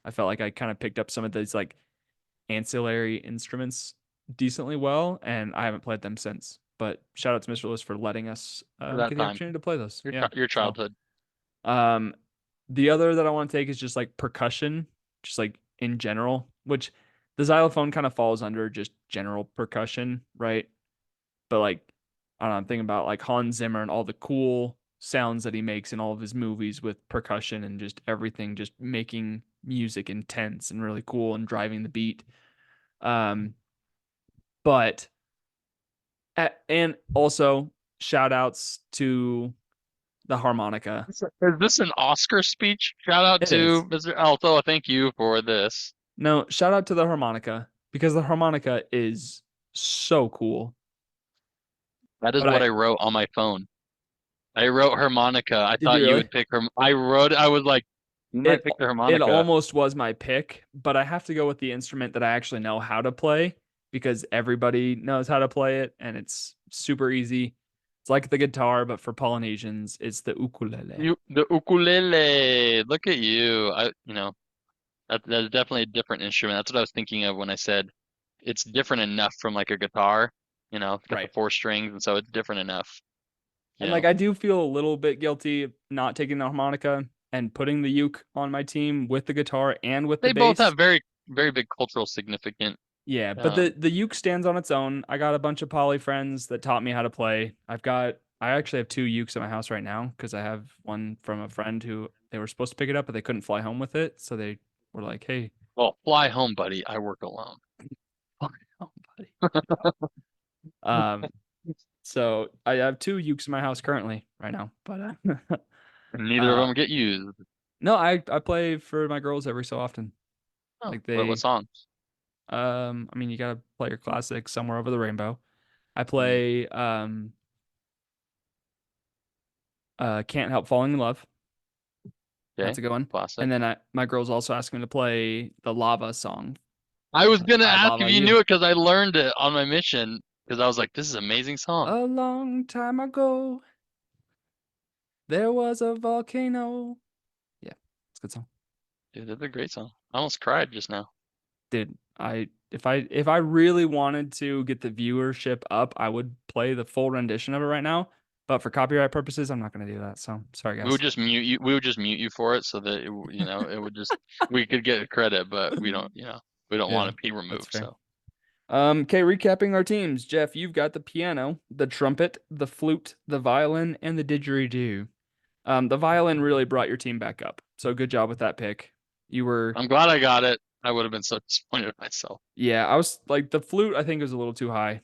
[SPEAKER 1] I felt like I kind of picked up some of those like ancillary instruments decently well, and I haven't played them since. But shout out to Mr. Lewis for letting us
[SPEAKER 2] For that
[SPEAKER 1] get the
[SPEAKER 2] time,
[SPEAKER 1] opportunity to play those. Yeah.
[SPEAKER 2] your
[SPEAKER 1] So
[SPEAKER 2] childhood.
[SPEAKER 1] um, the other that I want to take is just like percussion, just like in general, which the xylophone kind of falls under just general percussion, right? But like, I don't know, I'm thinking about like Hans Zimmer and all the cool sounds that he makes in all of his movies with percussion and just everything, just making music intense and really cool and driving the beat. Um, but and also shout outs to the harmonica.
[SPEAKER 2] Is this an Oscar speech? Shout out
[SPEAKER 1] It is.
[SPEAKER 2] to Mr. Alto. Thank you for this.
[SPEAKER 1] No, shout out to the harmonica because the harmonica is so cool.
[SPEAKER 2] That is
[SPEAKER 1] But
[SPEAKER 2] what I wrote on my phone. I wrote harmonica. I
[SPEAKER 1] did
[SPEAKER 2] thought
[SPEAKER 1] you
[SPEAKER 2] you
[SPEAKER 1] really?
[SPEAKER 2] would pick her. I wrote. I was like, you might
[SPEAKER 1] It
[SPEAKER 2] pick the
[SPEAKER 1] it
[SPEAKER 2] harmonica.
[SPEAKER 1] almost was my pick, but I have to go with the instrument that I actually know how to play because everybody knows how to play it and it's super easy. It's like the guitar, but for Polynesians, it's the ukulele.
[SPEAKER 2] The ukulele. Look at you. That's definitely a different instrument. That's what I was thinking of when I said it's different enough from like a guitar. It's got the
[SPEAKER 1] Right.
[SPEAKER 2] four strings, and so it's different enough. You
[SPEAKER 1] And like
[SPEAKER 2] know,
[SPEAKER 1] I do feel a little bit guilty of not taking the harmonica and putting the uke on my team with the guitar and with the
[SPEAKER 2] they both
[SPEAKER 1] bass.
[SPEAKER 2] have very, very big cultural significant.
[SPEAKER 1] Yeah, but
[SPEAKER 2] Um,
[SPEAKER 1] the uke stands on its own. I got a bunch of poly friends that taught me how to play. I actually have two ukes at my house right now because I have one from a friend who they were supposed to pick it up, but they couldn't fly home with it. So they were like, "Hey,
[SPEAKER 2] well, fly home, buddy. I work alone.
[SPEAKER 1] fly home, buddy." So I have two ukes in my house currently right now, but
[SPEAKER 2] And neither of
[SPEAKER 1] uh,
[SPEAKER 2] them get used.
[SPEAKER 1] no, I play for my girls every so often.
[SPEAKER 2] Oh,
[SPEAKER 1] Like
[SPEAKER 2] what
[SPEAKER 1] they,
[SPEAKER 2] songs?
[SPEAKER 1] I mean, you gotta play your classic "Somewhere Over the Rainbow." I
[SPEAKER 2] Mm,
[SPEAKER 1] play "Can't Help Falling in Love." That's
[SPEAKER 2] okay,
[SPEAKER 1] a good one.
[SPEAKER 2] classic.
[SPEAKER 1] And then my girls also asked me to play the Lava song,
[SPEAKER 2] I was gonna
[SPEAKER 1] I
[SPEAKER 2] ask if
[SPEAKER 1] Lava
[SPEAKER 2] you
[SPEAKER 1] You.
[SPEAKER 2] knew it because I learned it on my mission because I was like, this is an amazing song.
[SPEAKER 1] A long time ago, there was a volcano. Yeah, it's a good song.
[SPEAKER 2] Dude, that's a great song. I almost cried just now.
[SPEAKER 1] Dude, if I really wanted to get the viewership up, I would play the full rendition of it right now. But for copyright purposes, I'm not gonna do that. So sorry,
[SPEAKER 2] We would
[SPEAKER 1] guys.
[SPEAKER 2] just mute you. We would just mute you for it so that it would just we could get credit, but we don't want
[SPEAKER 1] Yeah,
[SPEAKER 2] it be
[SPEAKER 1] that's
[SPEAKER 2] removed.
[SPEAKER 1] fair.
[SPEAKER 2] So
[SPEAKER 1] Okay, recapping our teams. Jeff, you've got the piano, the trumpet, the flute, the violin, and the didgeridoo. The violin really brought your team back up. So good job with that pick. You were,
[SPEAKER 2] I'm glad I got it. I would have been so disappointed in myself.
[SPEAKER 1] yeah, I was like the flute, I think was a little too high.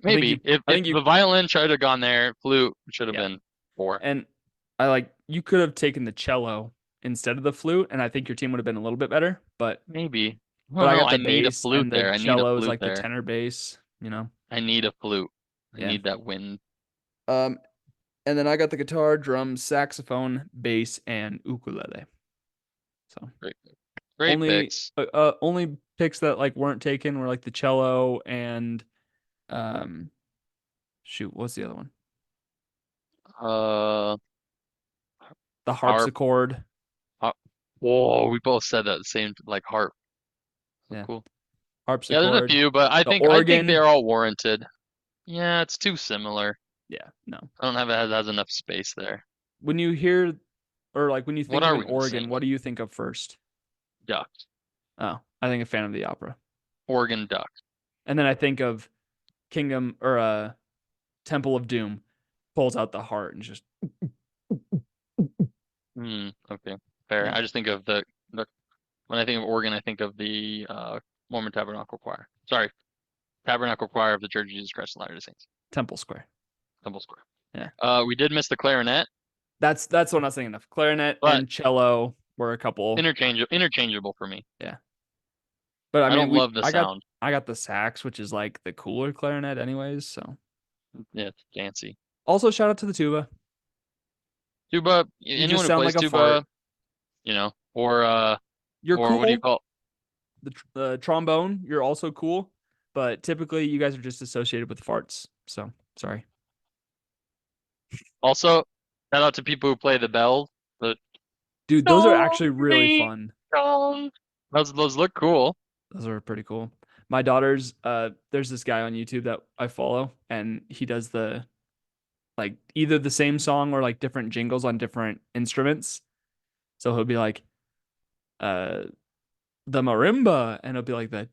[SPEAKER 2] Maybe if
[SPEAKER 1] I think you,
[SPEAKER 2] the violin should have gone there, flute should have
[SPEAKER 1] yeah.
[SPEAKER 2] been 4.
[SPEAKER 1] And I like, you could have taken the cello instead of the flute, and I think your team would have been a little bit better.
[SPEAKER 2] Maybe. I
[SPEAKER 1] But
[SPEAKER 2] don't
[SPEAKER 1] I
[SPEAKER 2] know.
[SPEAKER 1] got
[SPEAKER 2] I
[SPEAKER 1] the
[SPEAKER 2] need a
[SPEAKER 1] bass,
[SPEAKER 2] flute
[SPEAKER 1] and the
[SPEAKER 2] there. I need a
[SPEAKER 1] cello is
[SPEAKER 2] flute
[SPEAKER 1] like the
[SPEAKER 2] there.
[SPEAKER 1] tenor bass, you know?
[SPEAKER 2] I need a flute. I
[SPEAKER 1] Yeah.
[SPEAKER 2] need that wind.
[SPEAKER 1] Um, and then I got the guitar, drums, saxophone, bass, and ukulele. So
[SPEAKER 2] Great, great picks.
[SPEAKER 1] only picks that like weren't taken were like the cello and um, shoot, what's the other one?
[SPEAKER 2] Uh,
[SPEAKER 1] The
[SPEAKER 2] harp.
[SPEAKER 1] harpsichord.
[SPEAKER 2] Whoa, we both said that same like harp. So
[SPEAKER 1] Yeah,
[SPEAKER 2] cool. Yeah, there's a
[SPEAKER 1] harpsichord.
[SPEAKER 2] few, but
[SPEAKER 1] The
[SPEAKER 2] I think
[SPEAKER 1] organ.
[SPEAKER 2] they're all warranted. Yeah, it's too similar.
[SPEAKER 1] Yeah, no.
[SPEAKER 2] I don't have it has enough space there.
[SPEAKER 1] When you hear or like when you
[SPEAKER 2] What
[SPEAKER 1] think of
[SPEAKER 2] are
[SPEAKER 1] an
[SPEAKER 2] we even
[SPEAKER 1] organ, what
[SPEAKER 2] saying?
[SPEAKER 1] do you think of first?
[SPEAKER 2] Duck.
[SPEAKER 1] Oh, I think a fan of the opera.
[SPEAKER 2] Organ duck.
[SPEAKER 1] And then I think of Kingdom or Temple of Doom pulls out the heart and just
[SPEAKER 2] Okay. Fair.
[SPEAKER 1] yeah,
[SPEAKER 2] I just think of the when I think of organ, I think of the Mormon Tabernacle Choir. Sorry, Tabernacle Choir of the Church of Jesus Christ of Latter-day Saints.
[SPEAKER 1] Temple Square.
[SPEAKER 2] Temple Square.
[SPEAKER 1] Yeah.
[SPEAKER 2] We did miss the clarinet,
[SPEAKER 1] That's what I was thinking of. Clarinet
[SPEAKER 2] but
[SPEAKER 1] and cello were a couple.
[SPEAKER 2] interchangeable for me.
[SPEAKER 1] Yeah. But I
[SPEAKER 2] I
[SPEAKER 1] mean
[SPEAKER 2] don't love the sound.
[SPEAKER 1] I got the sax, which is like the cooler clarinet anyways, so.
[SPEAKER 2] Yeah, it's fancy.
[SPEAKER 1] Also shout out to the tuba.
[SPEAKER 2] Tuba,
[SPEAKER 1] You just
[SPEAKER 2] anyone who
[SPEAKER 1] sound
[SPEAKER 2] plays
[SPEAKER 1] like a fart.
[SPEAKER 2] tuba, or
[SPEAKER 1] You're
[SPEAKER 2] what do you
[SPEAKER 1] cool.
[SPEAKER 2] call
[SPEAKER 1] The trombone, you're also cool, but typically you guys are just associated with farts. So, sorry.
[SPEAKER 2] Also, shout out to people who play the bell. The
[SPEAKER 1] Dude, those are
[SPEAKER 2] dong,
[SPEAKER 1] actually really
[SPEAKER 2] ding,
[SPEAKER 1] fun.
[SPEAKER 2] dong. Those look cool.
[SPEAKER 1] Those are pretty cool. My daughter's there's this guy on YouTube that I follow and he does the like either the same song or like different jingles on different instruments. So he'll be like uh the marimba and it'll be like the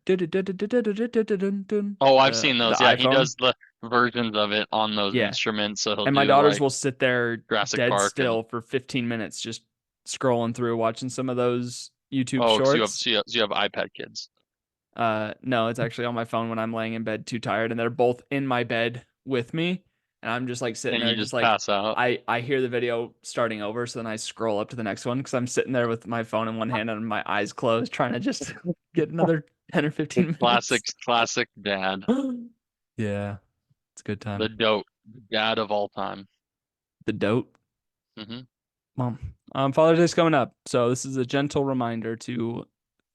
[SPEAKER 2] Oh, I've seen
[SPEAKER 1] the
[SPEAKER 2] those. Yeah, he
[SPEAKER 1] iPhone.
[SPEAKER 2] does the versions of it on those
[SPEAKER 1] Yeah.
[SPEAKER 2] instruments. So he'll
[SPEAKER 1] And my
[SPEAKER 2] do
[SPEAKER 1] daughters
[SPEAKER 2] like
[SPEAKER 1] will sit there
[SPEAKER 2] Jurassic
[SPEAKER 1] dead
[SPEAKER 2] Park and
[SPEAKER 1] still for 15 minutes just scrolling through watching some of those YouTube
[SPEAKER 2] oh,
[SPEAKER 1] shorts.
[SPEAKER 2] so you have iPad kids.
[SPEAKER 1] No, it's actually on my phone when I'm laying in bed too tired, and they're both in my bed with me, and I'm just like sitting
[SPEAKER 2] And you
[SPEAKER 1] there, just
[SPEAKER 2] just
[SPEAKER 1] like
[SPEAKER 2] pass out.
[SPEAKER 1] I hear the video starting over, so then I scroll up to the next one because I'm sitting there with my phone in one hand and my eyes closed, trying to just get another 10 or 15 minutes.
[SPEAKER 2] Classic dad.
[SPEAKER 1] Yeah, it's a good
[SPEAKER 2] The
[SPEAKER 1] time.
[SPEAKER 2] dote. Dad of all time.
[SPEAKER 1] The dote.
[SPEAKER 2] Hmm.
[SPEAKER 1] Mom, Father's Day's coming up, so this is a gentle reminder to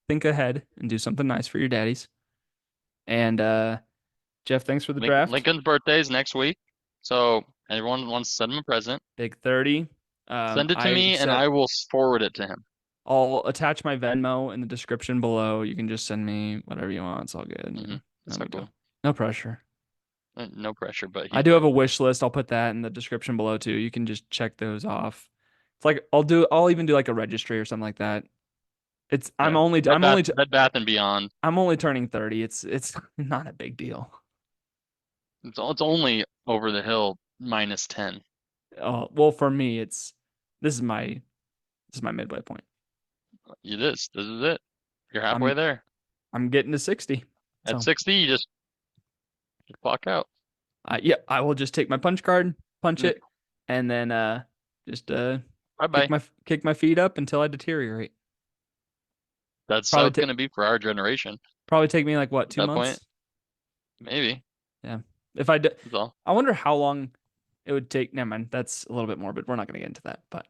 [SPEAKER 1] think ahead and do something nice for your daddies. And Jeff, thanks for the draft.
[SPEAKER 2] Lincoln's birthday is next week. So everyone wants to send him a present.
[SPEAKER 1] Big 30.
[SPEAKER 2] Send it to
[SPEAKER 1] I
[SPEAKER 2] me and
[SPEAKER 1] said
[SPEAKER 2] I will forward it to him.
[SPEAKER 1] I'll attach my Venmo in the description below. You can just send me whatever you want. It's all good. You know,
[SPEAKER 2] That's
[SPEAKER 1] no
[SPEAKER 2] so
[SPEAKER 1] big deal.
[SPEAKER 2] cool.
[SPEAKER 1] No pressure.
[SPEAKER 2] No pressure, but
[SPEAKER 1] I
[SPEAKER 2] he's
[SPEAKER 1] do
[SPEAKER 2] my
[SPEAKER 1] have a
[SPEAKER 2] boy.
[SPEAKER 1] wish list. I'll put that in the description below too. You can just check those off. It's like I'll even do like a registry or something like that. It's
[SPEAKER 2] Yeah. Bed Bath and Beyond.
[SPEAKER 1] I'm only turning 30. It's not a big deal.
[SPEAKER 2] It's only over the hill minus 10.
[SPEAKER 1] Well, for me, this is my this is my midway point.
[SPEAKER 2] It is. This is it. You're halfway
[SPEAKER 1] I'm
[SPEAKER 2] there.
[SPEAKER 1] I'm getting to 60.
[SPEAKER 2] At
[SPEAKER 1] So
[SPEAKER 2] 60, you just clock out.
[SPEAKER 1] yeah, I will just take my punch card, punch
[SPEAKER 2] Yeah.
[SPEAKER 1] it, and then just
[SPEAKER 2] Bye-bye.
[SPEAKER 1] kick my feet up until I deteriorate.
[SPEAKER 2] That's how
[SPEAKER 1] Probably
[SPEAKER 2] it's going to be for our generation.
[SPEAKER 1] probably take me like what,
[SPEAKER 2] At
[SPEAKER 1] two
[SPEAKER 2] that point,
[SPEAKER 1] months?
[SPEAKER 2] maybe.
[SPEAKER 1] Yeah. If I do,
[SPEAKER 2] That's all.
[SPEAKER 1] I wonder how long it would take. Never mind. That's a little bit morbid. We're not gonna get into that, but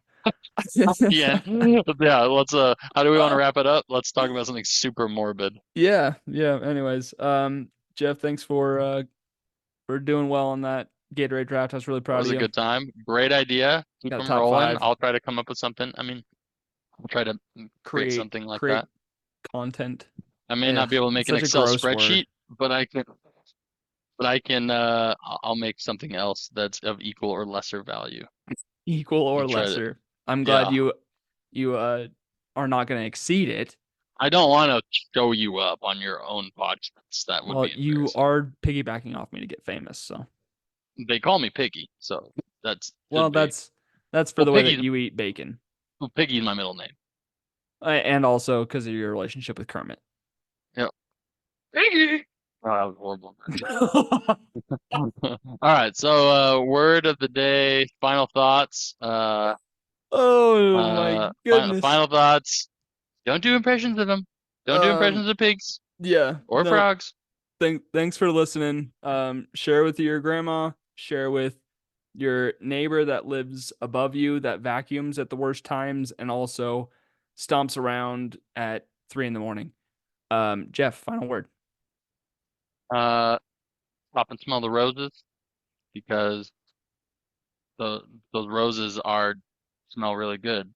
[SPEAKER 2] Yeah. Yeah, let's how do we want to wrap it up? Let's talk about something super morbid.
[SPEAKER 1] yeah. Anyways, Jeff, thanks for doing well on that Gatorade draft. I was really
[SPEAKER 2] That
[SPEAKER 1] proud
[SPEAKER 2] was
[SPEAKER 1] of
[SPEAKER 2] a
[SPEAKER 1] you.
[SPEAKER 2] good time. Great idea. Keep
[SPEAKER 1] Got a
[SPEAKER 2] them
[SPEAKER 1] top
[SPEAKER 2] rolling.
[SPEAKER 1] 5.
[SPEAKER 2] I'll try to come up with something. I mean, I'll try to create something like
[SPEAKER 1] Create
[SPEAKER 2] that.
[SPEAKER 1] content.
[SPEAKER 2] I may
[SPEAKER 1] Ugh,
[SPEAKER 2] not be able to make
[SPEAKER 1] it's
[SPEAKER 2] an
[SPEAKER 1] such a
[SPEAKER 2] Excel
[SPEAKER 1] gross word.
[SPEAKER 2] spreadsheet, but I can I'll make something else that's of equal or lesser value.
[SPEAKER 1] Equal or
[SPEAKER 2] And try to
[SPEAKER 1] lesser. I'm glad
[SPEAKER 2] yeah.
[SPEAKER 1] you are not gonna exceed it.
[SPEAKER 2] I don't want to show you up on your own podcast. That would
[SPEAKER 1] Well,
[SPEAKER 2] be
[SPEAKER 1] you
[SPEAKER 2] embarrassing.
[SPEAKER 1] are piggybacking off me to get famous, so.
[SPEAKER 2] They call me picky, so that's
[SPEAKER 1] Well,
[SPEAKER 2] should be.
[SPEAKER 1] that's for
[SPEAKER 2] Well,
[SPEAKER 1] the way that
[SPEAKER 2] piggy's
[SPEAKER 1] you eat bacon.
[SPEAKER 2] Well, Piggy's my middle name.
[SPEAKER 1] And also because of your relationship with Kermit.
[SPEAKER 2] Yep. Piggy. Oh, that was horrible. All right. So, word of the day. Final thoughts.
[SPEAKER 1] Oh my goodness.
[SPEAKER 2] Final thoughts. Don't do impressions of them. Don't do
[SPEAKER 1] Um,
[SPEAKER 2] impressions of pigs
[SPEAKER 1] yeah,
[SPEAKER 2] or
[SPEAKER 1] no,
[SPEAKER 2] frogs.
[SPEAKER 1] thanks for listening. Share with your grandma, share with your neighbor that lives above you that vacuums at the worst times and also stomps around at 3 in the morning. Jeff, final word.
[SPEAKER 2] Uh, Stop and smell the roses because the those roses are smell really good.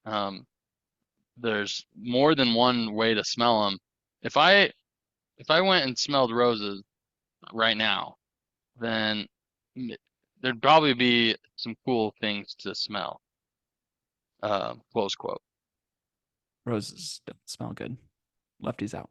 [SPEAKER 2] Um, there's more than one way to smell them. If I if I went and smelled roses right now, then there'd probably be some cool things to smell. Close quote.
[SPEAKER 1] Roses don't smell good. Lefties out.